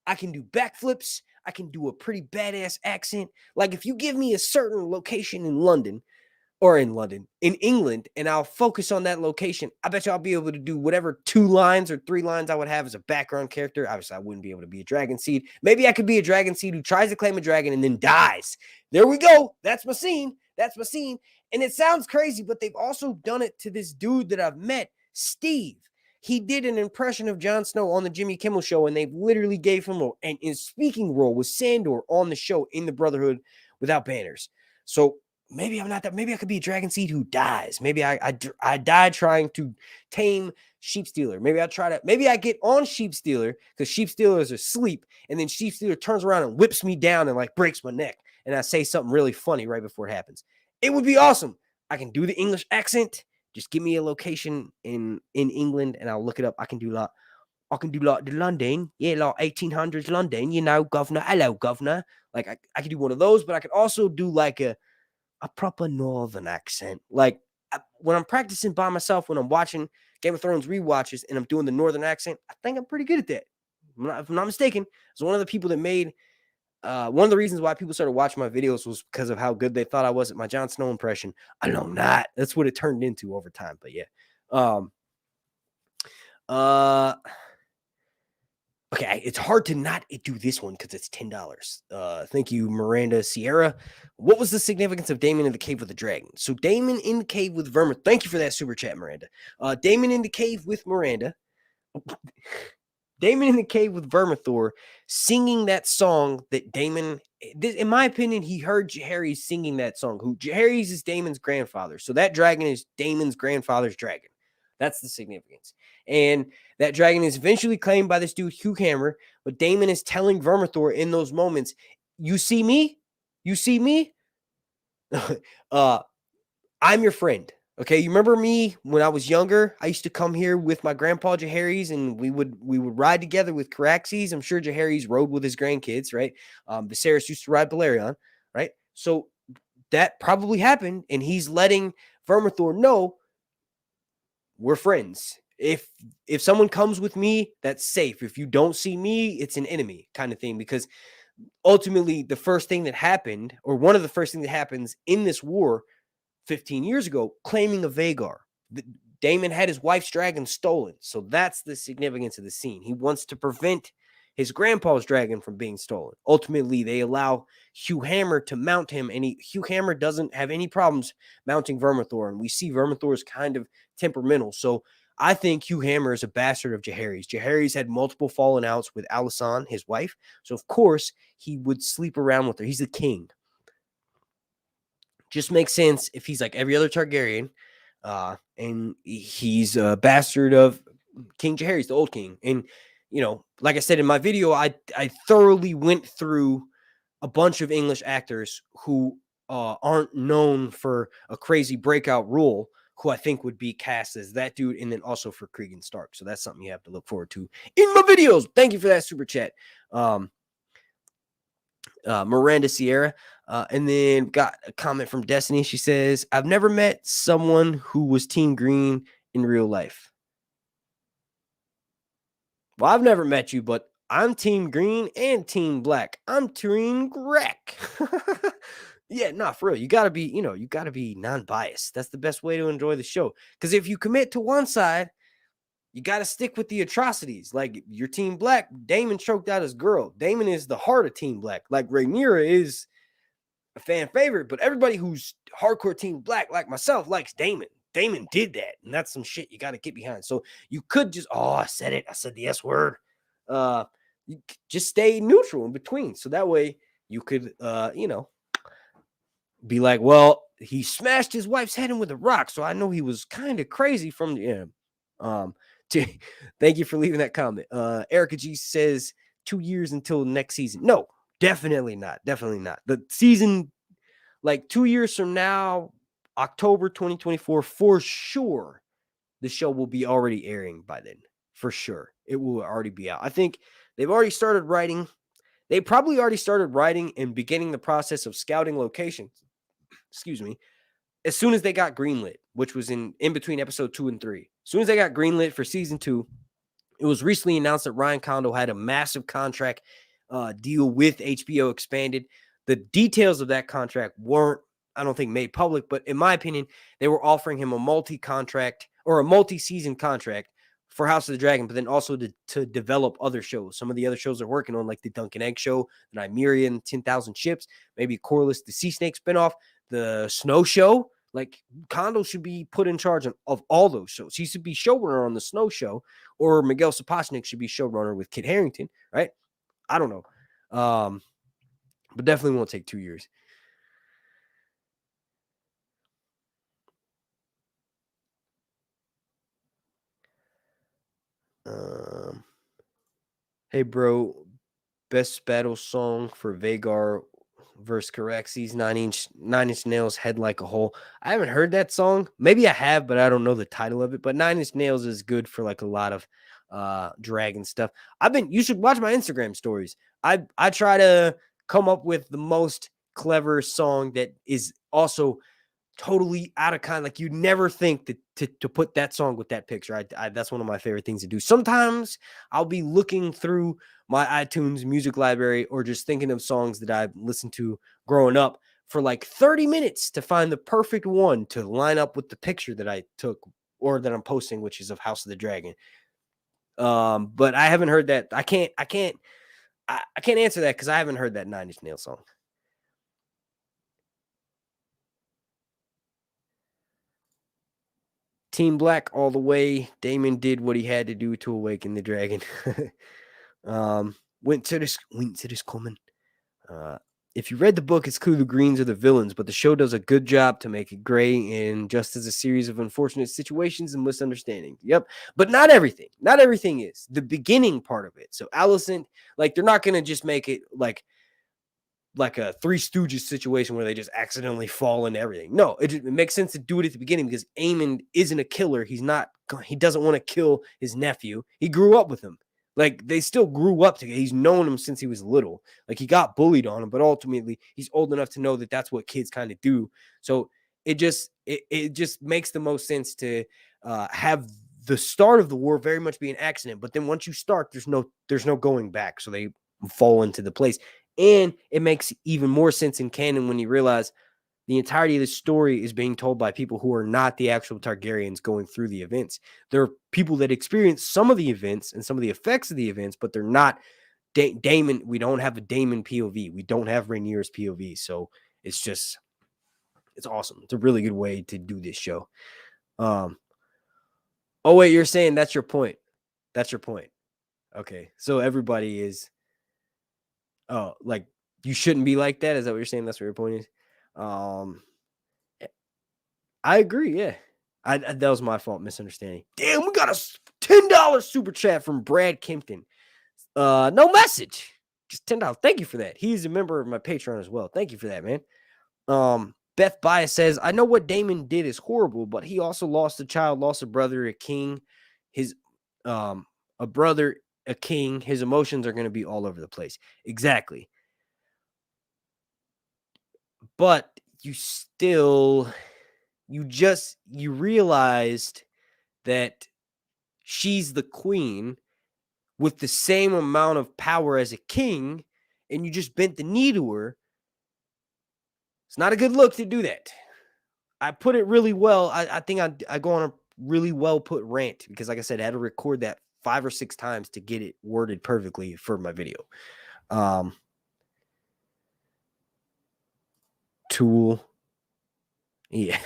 I can do backflips. I can do a pretty badass accent. Like if you give me a certain location in London, or in London, in England, and I'll focus on that location. I bet you I'll be able to do whatever 2 lines or 3 lines I would have as a background character. Obviously, I wouldn't be able to be a dragon seed. Maybe I could be a dragon seed who tries to claim a dragon and then dies. There we go. That's my scene. That's my scene. And it sounds crazy, but they've also done it to this dude that I've met, Steve. He did an impression of Jon Snow on the Jimmy Kimmel show, and they literally gave him an in speaking role with Sandor on the show in the Brotherhood Without Banners. So maybe I'm not that. Maybe I could be a dragon seed who dies. Maybe I die trying to tame Sheepstealer. Maybe I get on Sheepstealer because Sheepstealer is asleep, and then Sheepstealer turns around and whips me down and like breaks my neck, and I say something really funny right before it happens. It would be awesome. I can do the English accent. Just give me a location in England, and I'll look it up. I can do like the London, yeah, like 1800s London. You know, governor, hello, governor. Like I could do one of those, but I could also do like a proper northern accent. Like when I'm practicing by myself, when I'm watching Game of Thrones rewatches, and I'm doing the northern accent, I think I'm pretty good at that. If I'm not mistaken, it's one of the people that made. One of the reasons why people started watching my videos was because of how good they thought I was at my Jon Snow impression. I know not. That's what it turned into over time. But yeah. Okay, it's hard to not do this one because it's $10. Thank you, Miranda Sierra. What was the significance of Daemon in the cave with the dragon? So Daemon in the cave with Vermith. Thank you for that super chat, Miranda. Daemon in the cave with Miranda. Daemon in the cave with Vermithor singing that song that Daemon, in my opinion, he heard Jaehaerys singing that song. Who Jaehaerys is Daemon's grandfather. So that dragon is Daemon's grandfather's dragon. That's the significance. And that dragon is eventually claimed by this dude, Hugh Hammer. But Daemon is telling Vermithor in those moments, you see me? You see me? I'm your friend. Okay, you remember me when I was younger? I used to come here with my grandpa Jaehaerys, and we would ride together with Caraxes. I'm sure Jaehaerys rode with his grandkids, right? Viserys used to ride Velaryon, right? So that probably happened, and he's letting Vermithor know we're friends. If someone comes with me, that's safe. If you don't see me, it's an enemy kind of thing. Because ultimately, the first thing that happened, or one of the first things that happens in this war 15 years ago, claiming of Vhagar. Daemon had his wife's dragon stolen. So that's the significance of the scene. He wants to prevent his grandpa's dragon from being stolen. Ultimately, they allow Hugh Hammer to mount him, and Hugh Hammer doesn't have any problems mounting Vermithor. And we see Vermithor is kind of temperamental. So I think Hugh Hammer is a bastard of Jaehaerys. Jaehaerys had multiple fallen outs with Alysanne, his wife. So of course, he would sleep around with her. He's the king. Just makes sense if he's like every other Targaryen, and he's a bastard of King Jaehaerys, the old king. And, you know, like I said in my video, I thoroughly went through a bunch of English actors who aren't known for a crazy breakout role, who I think would be cast as that dude, and then also for Cregan Stark. So that's something you have to look forward to in my videos. Thank you for that super chat. Miranda Sierra. And then got a comment from Destiny. She says, I've never met someone who was Team Green in real life. Well, I've never met you, but I'm Team Green and Team Black. I'm Team Grek. Yeah, no, for real. You gotta be non-biased. That's the best way to enjoy the show. Because if you commit to one side, you got to stick with the atrocities. Like your Team Black, Daemon choked out his girl. Daemon is the heart of Team Black. Like Rhaenyra is a fan favorite, but everybody who's hardcore Team Black, like myself, likes Daemon. Daemon did that, and that's some shit you got to get behind. So you could just, I said it. I said the S word. You just stay neutral in between. So that way you could, be like, well, he smashed his wife's head in with a rock, so I know he was kind of crazy from the end. Thank you for leaving that comment. Erica G says 2 years until next season. No, definitely not. Definitely not. The season, like 2 years from now, October 2024, for sure, the show will be already airing by then. For sure. It will already be out. I think they've already started writing. They probably already started writing and beginning the process of scouting locations. Excuse me. As soon as they got greenlit, which was in between episode 2 and 3. As soon as they got greenlit for season 2, it was recently announced that Ryan Condal had a massive contract deal with HBO expanded. The details of that contract weren't I don't think made public, but in my opinion, they were offering him a multi-contract or a multi-season contract for House of the Dragon, but then also to develop other shows. Some of the other shows they're working on, like the Duncan Egg show, the Nymeria 10,000 Ships, maybe Corlys, the Sea Snake spinoff, the Snow Show. Like, Kondo should be put in charge of all those shows. He should be showrunner on the Snow Show, or Miguel Sapochnik should be showrunner with Kit Harington, right? I don't know. But definitely won't take 2 years. Hey, bro, best battle song for Vagar versus Caraxes, Nine Inch Nails, Head Like a Hole. I haven't heard that song. Maybe I have, but I don't know the title of it. But Nine Inch Nails is good for like a lot of dragon stuff. You should watch my Instagram stories. I try to come up with the most clever song that is also totally out of kind. Like, you'd never think to put that song with that picture. That's one of my favorite things to do. Sometimes I'll be looking through my iTunes music library or just thinking of songs that I've listened to growing up for like 30 minutes to find the perfect one to line up with the picture that I took or that I'm posting, which is of House of the Dragon. But I haven't heard that. I can't answer that because I haven't heard that Nine Inch Nails song. Team Black all the way. Daemon did what he had to do to awaken the dragon. Winter is coming. If you read the book, it's clear the Greens are the villains, but the show does a good job to make it gray and just as a series of unfortunate situations and misunderstandings. Yep. But not everything. Not everything is. The beginning part of it. So Alicent, like, they're not going to just make it like a Three Stooges situation where they just accidentally fall into everything. No, it makes sense to do it at the beginning because Aemon isn't a killer. He doesn't want to kill his nephew. He grew up with him. Like, they still grew up together. He's known him since he was little. Like, he got bullied on him, but ultimately he's old enough to know that that's what kids kind of do. So it just makes the most sense to have the start of the war very much be an accident. But then once you start, there's no going back. So they fall into the place. And it makes even more sense in canon when you realize the entirety of the story is being told by people who are not the actual Targaryens going through the events. There are people that experience some of the events and some of the effects of the events, but they're not Daemon. We don't have a Daemon POV. We don't have Rhaenyra's POV. So it's awesome. It's a really good way to do this show. Oh, wait, you're saying that's your point. That's your point. Okay. So everybody is... Oh, like, you shouldn't be like that? Is that what you're saying? That's what your point is? I agree, yeah. That was my fault, misunderstanding. Damn, we got a $10 super chat from Brad Kempton. No message. Just $10. Thank you for that. He's a member of my Patreon as well. Thank you for that, man. Beth Bias says, I know what Daemon did is horrible, but he also lost a child, lost a brother, a king, a brother, a king. His emotions are going to be all over the place. Exactly. But you realized that she's the queen with the same amount of power as a king, and you just bent the knee to her. It's not a good look to do that. I put it really well. I think I go on a really well put rant because, like I said, I had to record that 5 or 6 times to get it worded perfectly for my video. Tool. Yeah.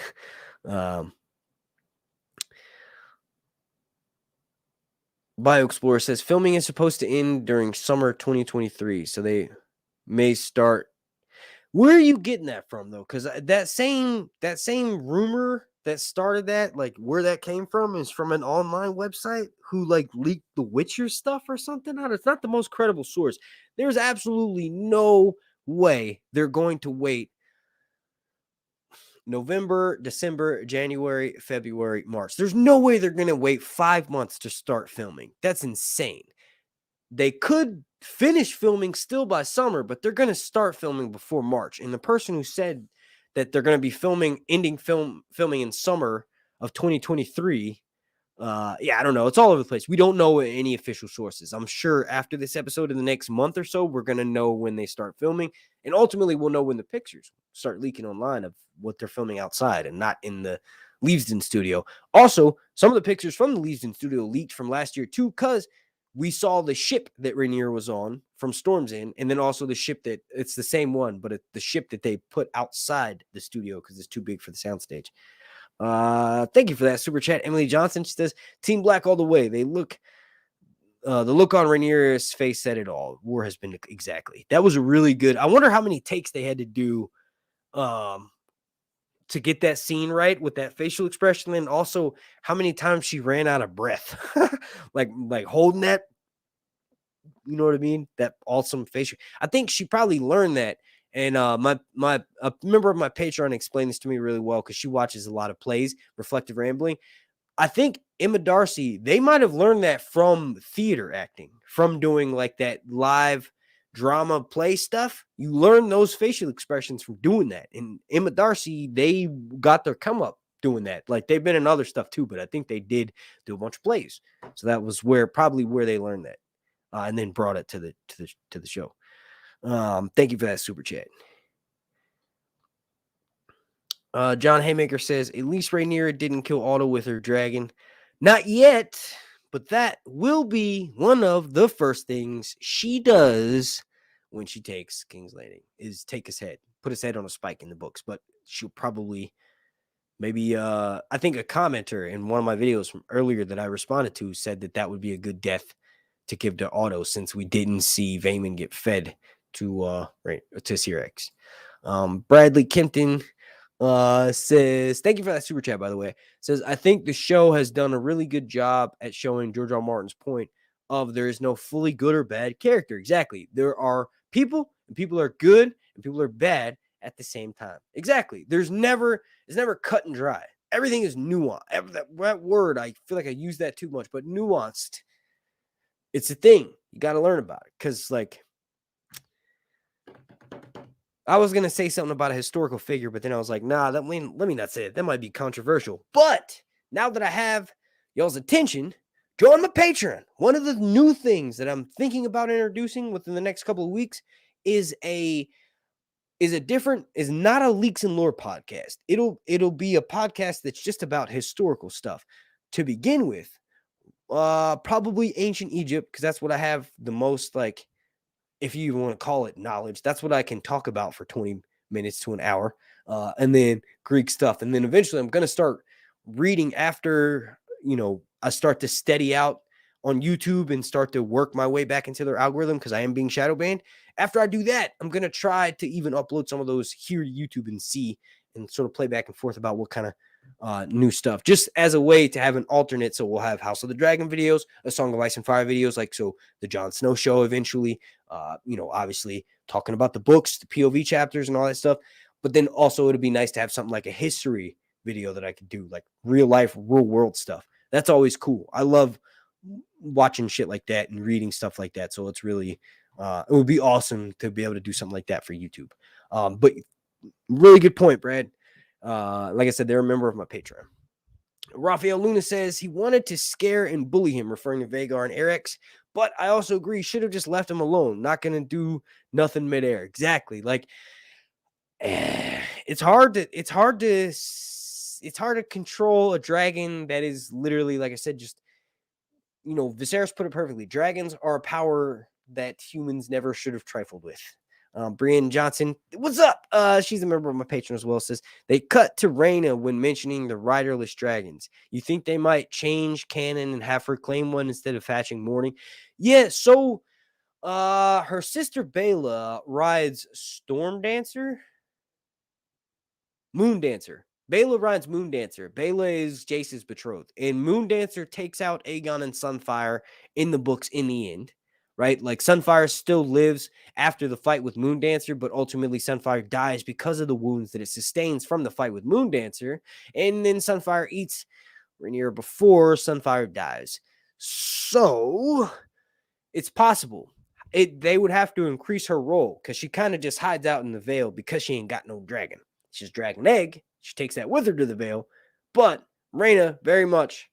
BioExplorer says filming is supposed to end during summer 2023, so they may start. Where are you getting that from, though? Because that same rumor that started that, like, where that came from is from an online website who, like, leaked the Witcher stuff or something. It's not the most credible source. There's absolutely no way they're going to wait November, December, January, February, March. There's no way they're going to wait 5 months to start filming. That's insane. They could finish filming still by summer, but they're going to start filming before March. And the person who said that they're going to be filming in summer of 2023, I don't know. It's all over the place. We don't know any official sources. I'm sure after this episode in the next month or so, we're going to know when they start filming. And ultimately, we'll know when the pictures start leaking online of what they're filming outside and not in the Leavesden studio. Also, some of the pictures from the Leavesden studio leaked from last year, too, because we saw the ship that Rhaenyra was on from Storm's End, and then also the ship that it's the same one, but the ship that they put outside the studio because it's too big for the soundstage. Thank you for that super chat. Emily Johnson, she says, Team Black all the way. The look on Rhaenyra's face said it all. War has been exactly. That was a really good. I wonder how many takes they had to do to get that scene right with that facial expression, and also how many times she ran out of breath. like holding that. You know what I mean? That awesome facial. I think she probably learned that. And a member of my Patreon explained this to me really well because she watches a lot of plays, Reflective Rambling. I think Emma Darcy, they might have learned that from theater acting, from doing like that live drama play stuff. You learn those facial expressions from doing that. And Emma Darcy, they got their come up doing that. Like they've been in other stuff too, but I think they did do a bunch of plays. So that was probably where they learned that. And then brought it to the show. Thank you for that super chat. John Haymaker says, at least Rhaenyra didn't kill Otto with her dragon. Not yet, but that will be one of the first things she does when she takes King's Landing, is take his head, put his head on a spike in the books. But she'll probably, maybe, I think a commenter in one of my videos from earlier that I responded to said that would be a good death to give to Otto, since we didn't see Vaemond get fed to Syrax. Bradley Kempton says, thank you for that super chat, by the way. Says, I think the show has done a really good job at showing George R. R. Martin's point of there is no fully good or bad character. Exactly. There are people, and people are good, and people are bad at the same time. Exactly. It's never cut and dry. Everything is nuanced. That word, I feel like I use that too much, but nuanced. It's a thing. You got to learn about it. Because, like, I was going to say something about a historical figure, but then I was like, nah, let me not say it. That might be controversial. But now that I have y'all's attention, join my Patreon. One of the new things that I'm thinking about introducing within the next couple of weeks is not a Leaks and Lore podcast. It'll be a podcast that's just about historical stuff. To begin with, probably ancient Egypt, because that's what I have the most, like, if you even want to call it knowledge, that's what I can talk about for 20 minutes to an hour. And then Greek stuff. And then eventually I'm going to start reading after, I start to steady out on YouTube and start to work my way back into their algorithm, because I am being shadow banned. After I do that, I'm going to try to even upload some of those here to YouTube and see, and sort of play back and forth about what kind of new stuff, just as a way to have an alternate. So we'll have House of the Dragon videos, a Song of Ice and Fire videos, like so the Jon Snow show eventually, obviously talking about the books, the POV chapters and all that stuff. But then also it'd be nice to have something like a history video that I could do, like real life, real world stuff. That's always cool. I love watching shit like that and reading stuff like that. So it's really, it would be awesome to be able to do something like that for YouTube. But really good point, Brad. Like I said, they're a member of my Patreon. Rafael Luna says he wanted to scare and bully him, referring to Vhagar and Erex, but I also agree, should have just left him alone. Not going to do nothing midair. Exactly. Like, it's hard to control a dragon that is literally, like I said, just, Viserys put it perfectly. Dragons are a power that humans never should have trifled with. Breanne Johnson, what's up? She's a member of my Patreon as well. Says they cut to Rhaena when mentioning the riderless dragons. You think they might change canon and have her claim one instead of hatching Morning? Yeah. So, her sister Baela rides Storm Dancer, Moon Dancer. Baela rides Moon Dancer. Baela is Jace's betrothed, and Moon Dancer takes out Aegon and Sunfire in the books in the end. Right? Like, Sunfire still lives after the fight with Moon Dancer, but ultimately Sunfire dies because of the wounds that it sustains from the fight with Moon Dancer. And then Sunfire eats Rhaenyra before Sunfire dies. So, it's possible. They would have to increase her role, because she kind of just hides out in the Vale because she ain't got no dragon. She's dragon egg. She takes that with her to the Vale. But Rhaena very much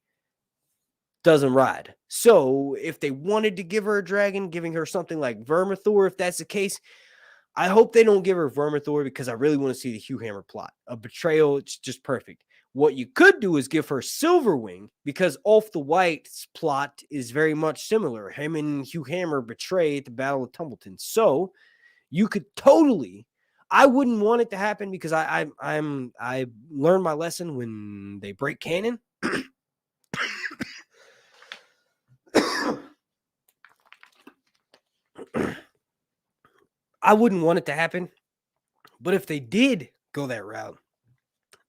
doesn't ride. So if they wanted to give her a dragon, giving her something like Vermithor, if that's the case, I hope they don't give her Vermithor because I really want to see the Hugh Hammer plot. A betrayal, it's just perfect. What you could do is give her Silverwing because Off the White's plot is very much similar. Him and Hugh Hammer betray at the Battle of Tumbleton. So you could totally. I wouldn't want it to happen because I learned my lesson when they break canon. I wouldn't want it to happen, but if they did go that route,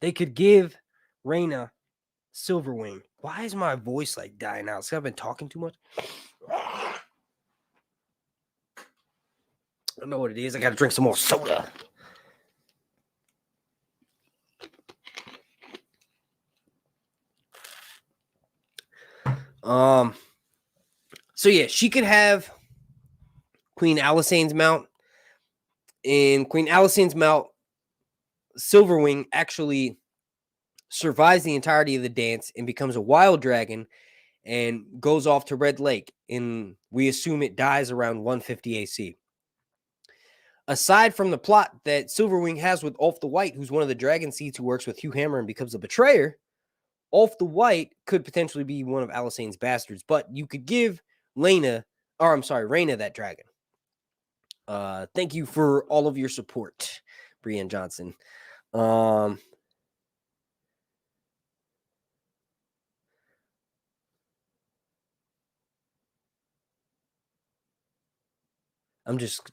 they could give Rhaena Silverwing. Why is my voice like dying out? I've been talking too much. I don't know what it is. I got to drink some more soda. So yeah, she could have Queen Alisane's mount. In Queen Alisane's mount, Silverwing actually survives the entirety of the dance and becomes a wild dragon and goes off to Red Lake. And we assume it dies around 150 AC. Aside from the plot that Silverwing has with Ulf the White, who's one of the Dragon Seeds who works with Hugh Hammer and becomes a betrayer, Ulf the White could potentially be one of Alisane's bastards, but you could give Rhaena that dragon. Thank you for all of your support, Breanne Johnson. I'm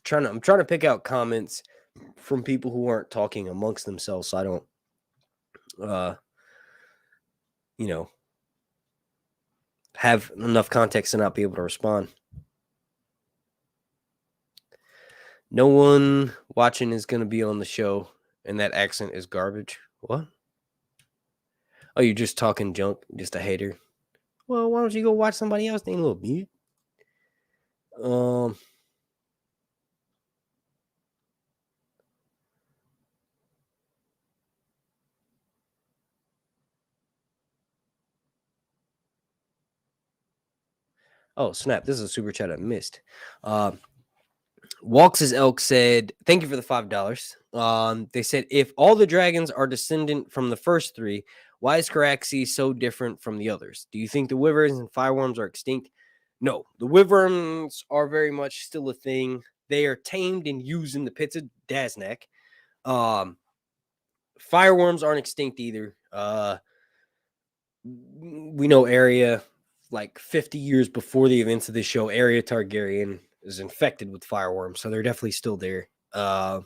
trying to pick out comments from people who aren't talking amongst themselves, so I don't, have enough context to not be able to respond. No one watching is going to be on the show, and that accent is garbage. What? Oh, you're just talking junk, just a hater. Well, why don't you go watch somebody else, then, little bitch? Oh, snap. This is a super chat I missed. Walks' Elk said, thank you for the $5. They said, if all the dragons are descendant from the first three, why is Caraxes so different from the others? Do you think the wyverns and fireworms are extinct? No, the wyverns are very much still a thing. They are tamed and used in the pits of Daznak. Fireworms aren't extinct either. We know Arya, like 50 years before the events of this show, Arya Targaryen is infected with fireworms, so they're definitely still there. And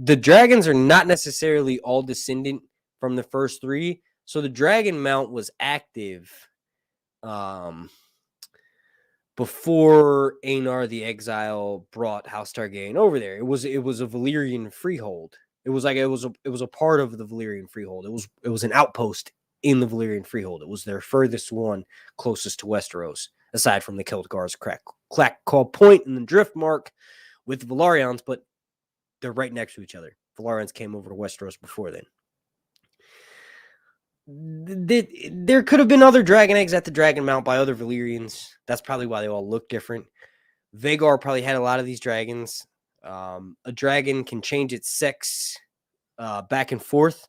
the dragons are not necessarily all descendant from the first three, so the dragon mount was active before Aenar the Exile brought House Targaryen over there. It was a Valyrian freehold. It was a part of the Valyrian freehold. It was an outpost in the Valyrian freehold. It was their furthest one, closest to Westeros, aside from the Celtigar's Clack-Call Point and the Driftmark with the Velaryons, but they're right next to each other. Velaryons came over to Westeros before then. There could have been other dragon eggs at the Dragon Mount by other Valyrians. That's probably why they all look different. Vhagar probably had a lot of these dragons. A dragon can change its sex back and forth,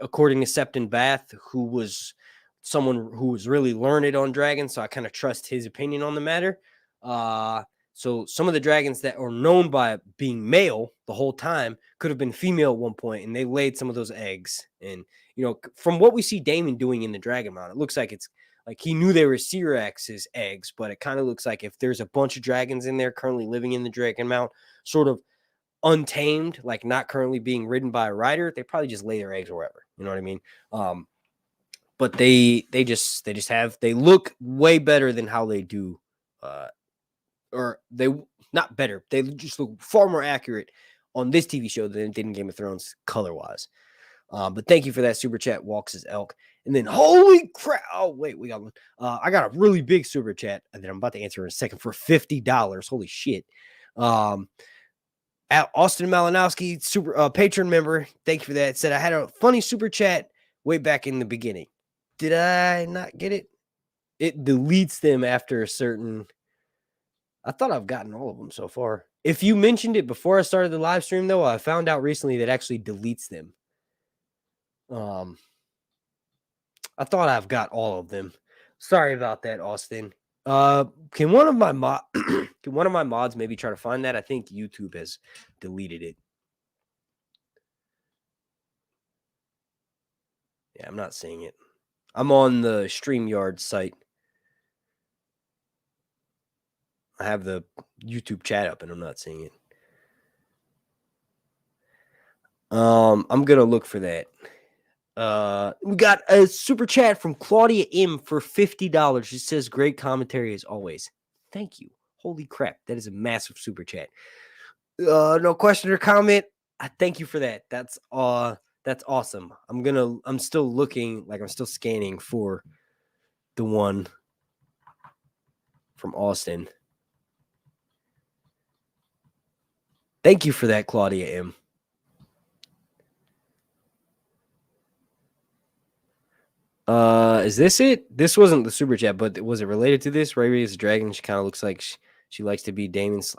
according to Septon Bath, who was someone who was really learned on dragons, so I kind of trust his opinion on the matter. So some of the dragons that are known by being male the whole time could have been female at one point, and they laid some of those eggs. And, from what we see Daemon doing in the Dragon Mount, it looks like it's like he knew they were Syrax's eggs, but it kind of looks like if there's a bunch of dragons in there currently living in the Dragon Mount, sort of untamed, like not currently being ridden by a rider, they probably just lay their eggs or whatever. You know what I mean? But they look way better than how they do, or they not better. They just look far more accurate on this TV show than it did in Game of Thrones color wise. But thank you for that super chat, Walks' Elk. And then holy crap! Oh wait, we got one. I got a really big super chat that I'm about to answer in a second for $50. Holy shit! Austin Malinowski, super patron member. Thank you for that. Said I had a funny super chat way back in the beginning. Did I not get it? it deletes them after a certain. I thought I've gotten all of them so far. If you mentioned it before I started the live stream, though, I found out recently that it actually deletes them. I thought I've got all of them. Sorry about that, Austin. Can one of my mods maybe try to find that? I think YouTube has deleted it. Yeah, I'm not seeing it. I'm on the StreamYard site. I have the YouTube chat up and I'm not seeing it. I'm gonna look for that. We got a super chat from Claudia M for $50. She says, "Great commentary as always." Thank you. Holy crap, that is a massive super chat. No question or comment. I thank you for that. That's awesome. I'm still looking, like I'm still scanning for the one from Austin. Thank you for that, Claudia M. Is this it? This wasn't the super chat, but was it related to this? Ray is a dragon. She kind of looks like she likes to be Daemon's.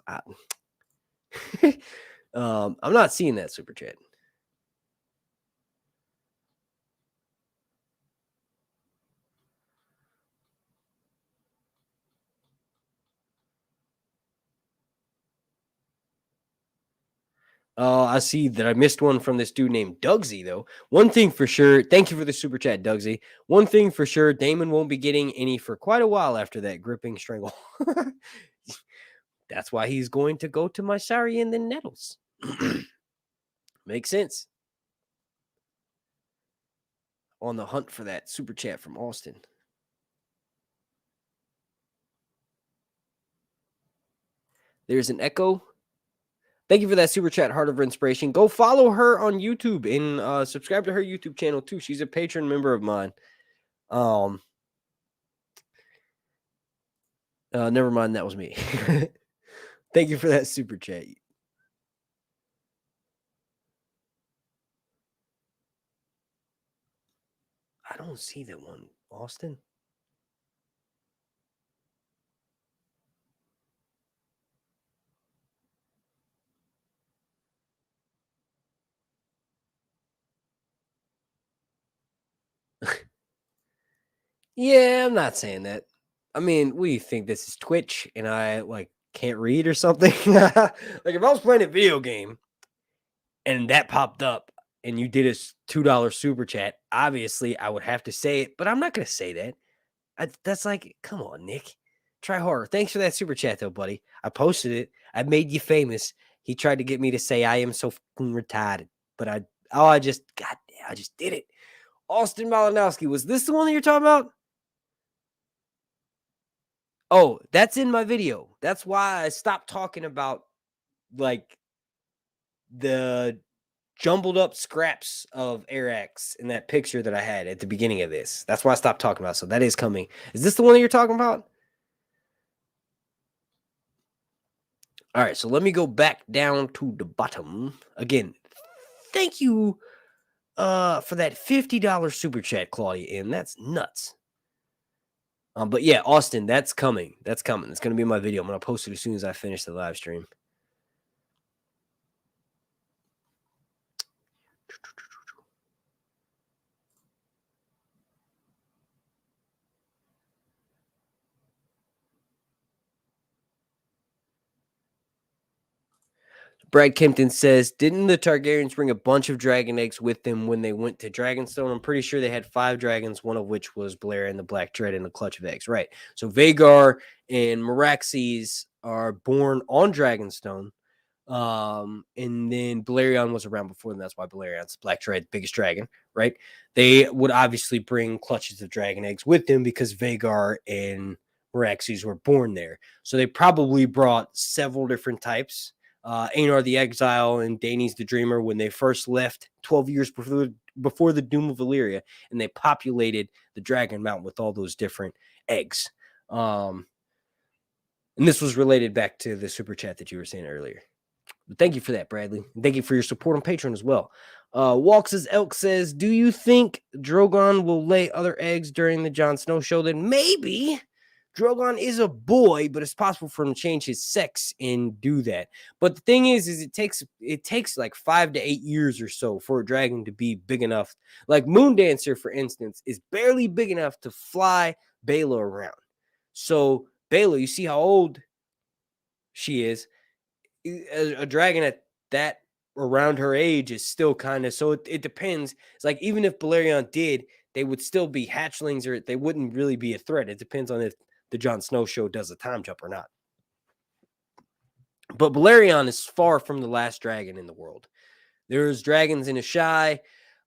I'm not seeing that super chat. I see that I missed one from this dude named Dugsy, though. One thing for sure, thank you for the super chat, Dugsy. One thing for sure, Daemon won't be getting any for quite a while after that gripping strangle. That's why he's going to go to Mysari and then Nettles. Makes sense. On the hunt for that super chat from Austin. There's an echo. Thank you for that super chat, Heart of Inspiration. Go follow her on YouTube and subscribe to her YouTube channel too. She's a patron member of mine. Never mind, that was me. Thank you for that super chat. I don't see that one, Austin. Yeah, I'm not saying that. I mean, we think this is Twitch and I can't read or something. Like if I was playing a video game and that popped up and you did a $2 super chat, obviously I would have to say it, but I'm not going to say that. That's like, come on, Nick. Try harder. Thanks for that super chat, though, buddy. I posted it. I made you famous. He tried to get me to say I am so fucking retarded, but I just did it. Austin Malinowski, was this the one that you're talking about? Oh, that's in my video. That's why I stopped talking about the jumbled up scraps of Arax in that picture that I had at the beginning of this. That's why I stopped talking about. So that is coming. Is this the one that you're talking about? All right, so let me go back down to the bottom. Again, thank you for that $50 super chat, Claudia, and that's nuts. But yeah, Austin, that's coming. That's coming. It's going to be in my video. I'm going to post it as soon as I finish the live stream. Brad Kempton says, didn't the Targaryens bring a bunch of dragon eggs with them when they went to Dragonstone? I'm pretty sure they had 5 dragons, one of which was Blair and the Black Dread and a clutch of eggs. Right. So Vhagar and Meraxes are born on Dragonstone. And then Velaryon was around before them. That's why Velaryon's Black Dread, biggest dragon, right? They would obviously bring clutches of dragon eggs with them because Vhagar and Meraxes were born there. So they probably brought several different types. Aenar the Exile and Daenerys the Dreamer when they first left 12 years before the Doom of Valyria, and they populated the Dragon Mountain with all those different eggs. And this was related back to the super chat that you were saying earlier. But thank you for that, Bradley. And thank you for your support on Patreon as well. Walks as Elk says, do you think Drogon will lay other eggs during the Jon Snow show? Then maybe. Drogon is a boy, but it's possible for him to change his sex and do that. But the thing is it takes like 5 to 8 years or so for a dragon to be big enough. Like Moondancer, for instance, is barely big enough to fly Baela around. So Baela, you see how old she is. A dragon at that around her age is still kind of, so it depends. It's like even if Velaryon did, they would still be hatchlings, or they wouldn't really be a threat. It depends on if the Jon Snow show does a time jump or not. But Velaryon is far from the last dragon in the world. There's dragons in Ashai.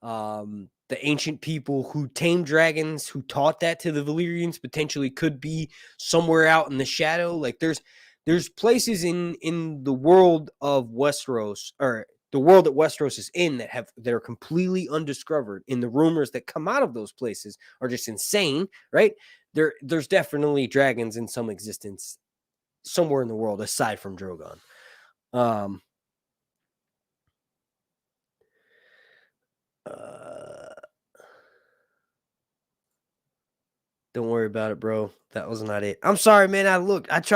The ancient people who tamed dragons, who taught that to the Valyrians, potentially could be somewhere out in the shadow. Like there's places in the world of Westeros, or the world that Westeros is in, that are completely undiscovered. And the rumors that come out of those places are just insane, right? There's definitely dragons in some existence somewhere in the world aside from Drogon. Don't worry about it, bro. That was not it. I'm sorry, man. I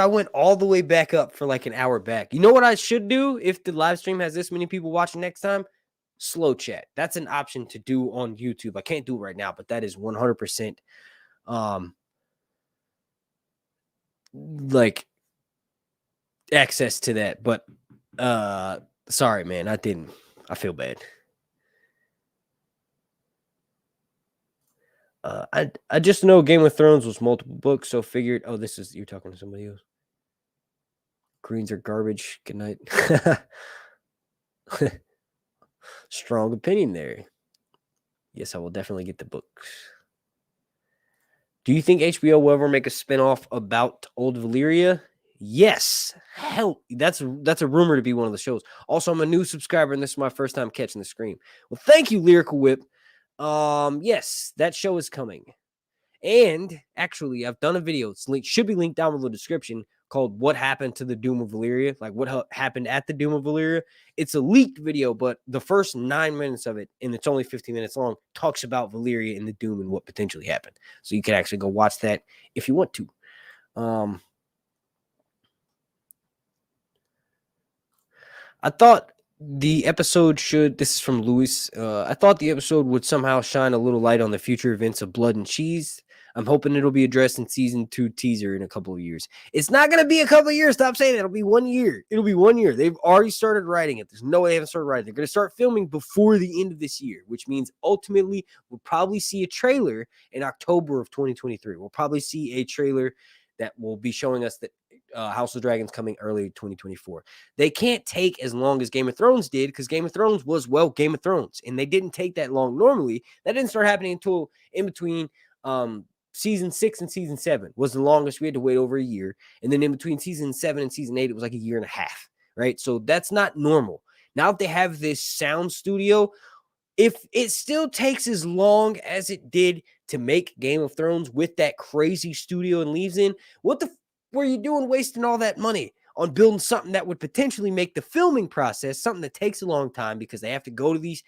went all the way back up for like an hour back. You know what I should do if the live stream has this many people watching next time? Slow chat. That's an option to do on YouTube. I can't do it right now, but that is 100% like access to that. But sorry, man. I didn't. I feel bad. I just know Game of Thrones was multiple books, so figured. Oh, you're talking to somebody else. Greens are garbage. Good night. Strong opinion there. Yes, I will definitely get the books. Do you think HBO will ever make a spinoff about Old Valyria? Yes. Hell, that's a rumor to be one of the shows. Also, I'm a new subscriber, and this is my first time catching the screen. Well, thank you, Lyrical Whip. Yes, that show is coming. And actually, I've done a video. Should be linked down in the description, called "What Happened to the Doom of Valyria?" Like what happened at the Doom of Valyria. It's a leaked video, but the first 9 minutes of it, and it's only 15 minutes long, talks about Valyria and the Doom and what potentially happened. So you can actually go watch that if you want to. I thought the episode should. This is from Lewis. I thought the episode would somehow shine a little light on the future events of Blood and Cheese. I'm hoping it'll be addressed in season 2 teaser in a couple of years. It's not going to be a couple of years. Stop saying that. It'll be 1 year. It'll be 1 year. They've already started writing it. There's no way they haven't started writing. They're going to start filming before the end of this year, which means ultimately we'll probably see a trailer in October of 2023. We'll probably see a trailer that will be showing us that House of Dragons coming early 2024. They can't take as long as Game of Thrones did, because Game of Thrones was, well, Game of Thrones, and they didn't take that long normally. That didn't start happening until in between season 6 and season 7 was the longest. We had to wait over a year. And then in between season 7 and season 8, it was like a year and a half, right? So that's not normal. Now that they have this sound studio, if it still takes as long as it did to make Game of Thrones with that crazy studio and leaves in, what the were you doing wasting all that money on building something that would potentially make the filming process something that takes a long time, because they have to go to these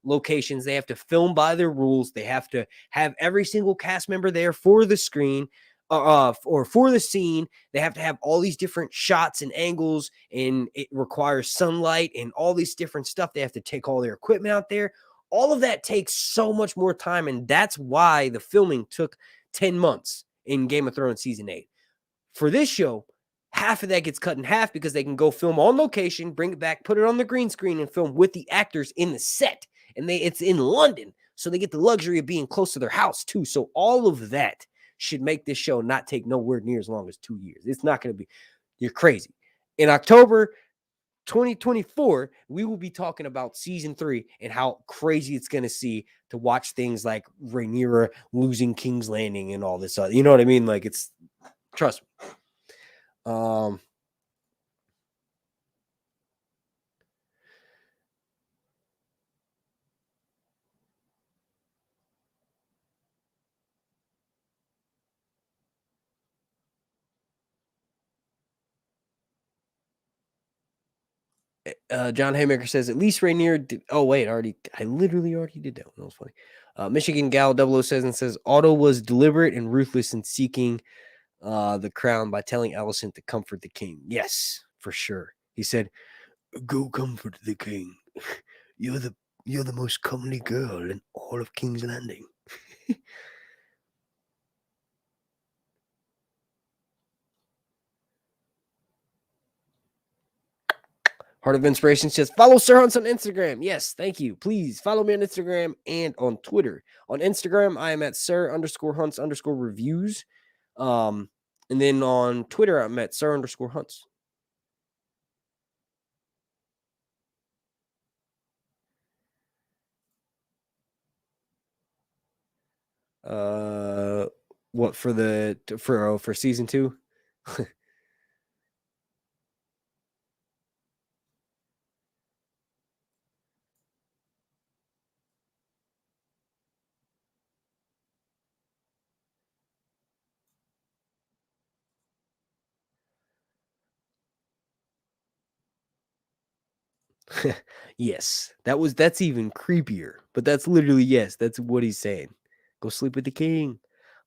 locations, they have to film by their rules, they have to have every single cast member there for the screen or for the scene. They have to have all these different shots and angles, and it requires sunlight and all these different stuff. They have to take all their equipment out there. All of that takes so much more time, and that's why the filming took 10 months in Game of Thrones season 8. For this show, half of that gets cut in half because they can go film on location, bring it back, put it on the green screen, and film with the actors in the set. And it's in London, so they get the luxury of being close to their house too. So all of that should make this show not take nowhere near as long as 2 years. It's not going to be, you're crazy. In October 2024, we will be talking about season 3 and how crazy it's going to see to watch things like Rhaenyra losing King's Landing and all this. You know what I mean? Like, it's, trust me. John Haymaker says, at least Rhaenyra did. Oh, wait, I literally already did that one. That was funny. Michigan Gal 007 says, Otto was deliberate and ruthless in seeking the crown by telling Alicent to comfort the king. Yes, for sure. He said, go comfort the king. You're the most comely girl in all of King's Landing. Heart of Inspiration says, follow Sir Hunts on Instagram. Yes, thank you. Please follow me on Instagram and on Twitter. On Instagram, I am at Sir_Hunts_reviews. And then on Twitter, I'm at Sir_Hunts. What for season 2? Yes, that's even creepier, but that's literally, yes, that's what he's saying. Go sleep with the king.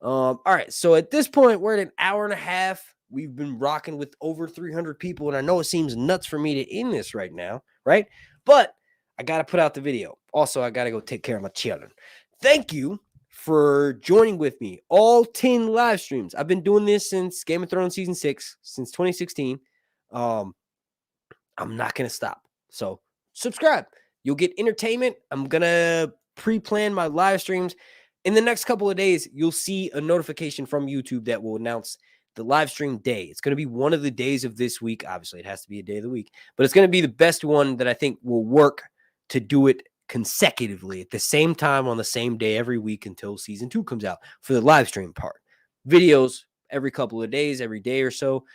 All right, so at this point, we're at an hour and a half. We've been rocking with over 300 people, and I know it seems nuts for me to end this right now, right? But I got to put out the video. Also, I got to go take care of my children. Thank you for joining with me. All 10 live streams. I've been doing this since Game of Thrones Season 6, since 2016. I'm not going to stop. So subscribe. You'll get entertainment. I'm going to pre-plan my live streams. In the next couple of days, you'll see a notification from YouTube that will announce the live stream day. It's going to be one of the days of this week. Obviously, it has to be a day of the week, but it's going to be the best one that I think will work to do it consecutively at the same time on the same day every week until season 2 comes out for the live stream part. Videos every couple of days, every day or so,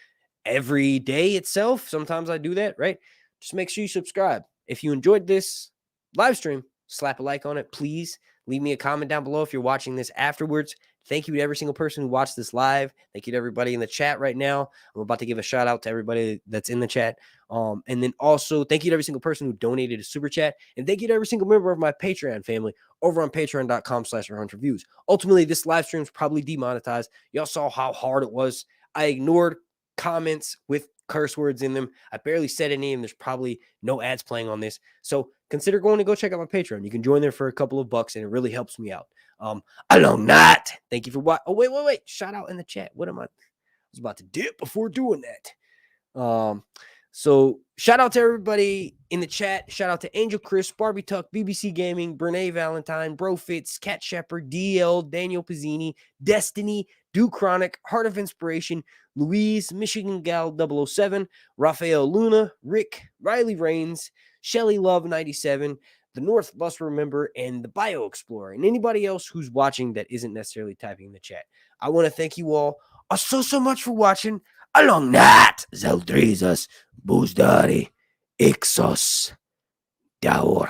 every day itself. Sometimes I do that, right? Just make sure you subscribe. If you enjoyed this live stream, slap a like on it, please. Leave me a comment down below if you're watching this afterwards. Thank you to every single person who watched this live. Thank you to everybody in the chat right now. I'm about to give a shout out to everybody that's in the chat. And then also thank you to every single person who donated a super chat. And thank you to every single member of my Patreon family over on patreon.com/reviews. Ultimately, this live stream is probably demonetized. Y'all saw how hard it was. I ignored comments with curse words in them. I barely said any, and there's probably no ads playing on this. So consider going to go check out my Patreon. You can join there for a couple of bucks, and it really helps me out. Alon not. Thank you for watching. Oh, wait. Shout out in the chat. What am I? I was about to dip before doing that. So shout out to everybody in the chat. Shout out to Angel Chris, Barbie Tuck, BBC Gaming, Brene Valentine, Brofits, Cat Shepherd, DL, Daniel Pizzini, Destiny, Do Chronic, Heart of Inspiration, Louise, Michigan Gal 007, Rafael Luna, Rick, Riley Rains, Shelly Love 97, the North Bus Remember, and the Bio Explorer, and anybody else who's watching that isn't necessarily typing in the chat. I want to thank you all so much for watching. Along that, Zeldrizas, Buzdari, Ixos, Daur.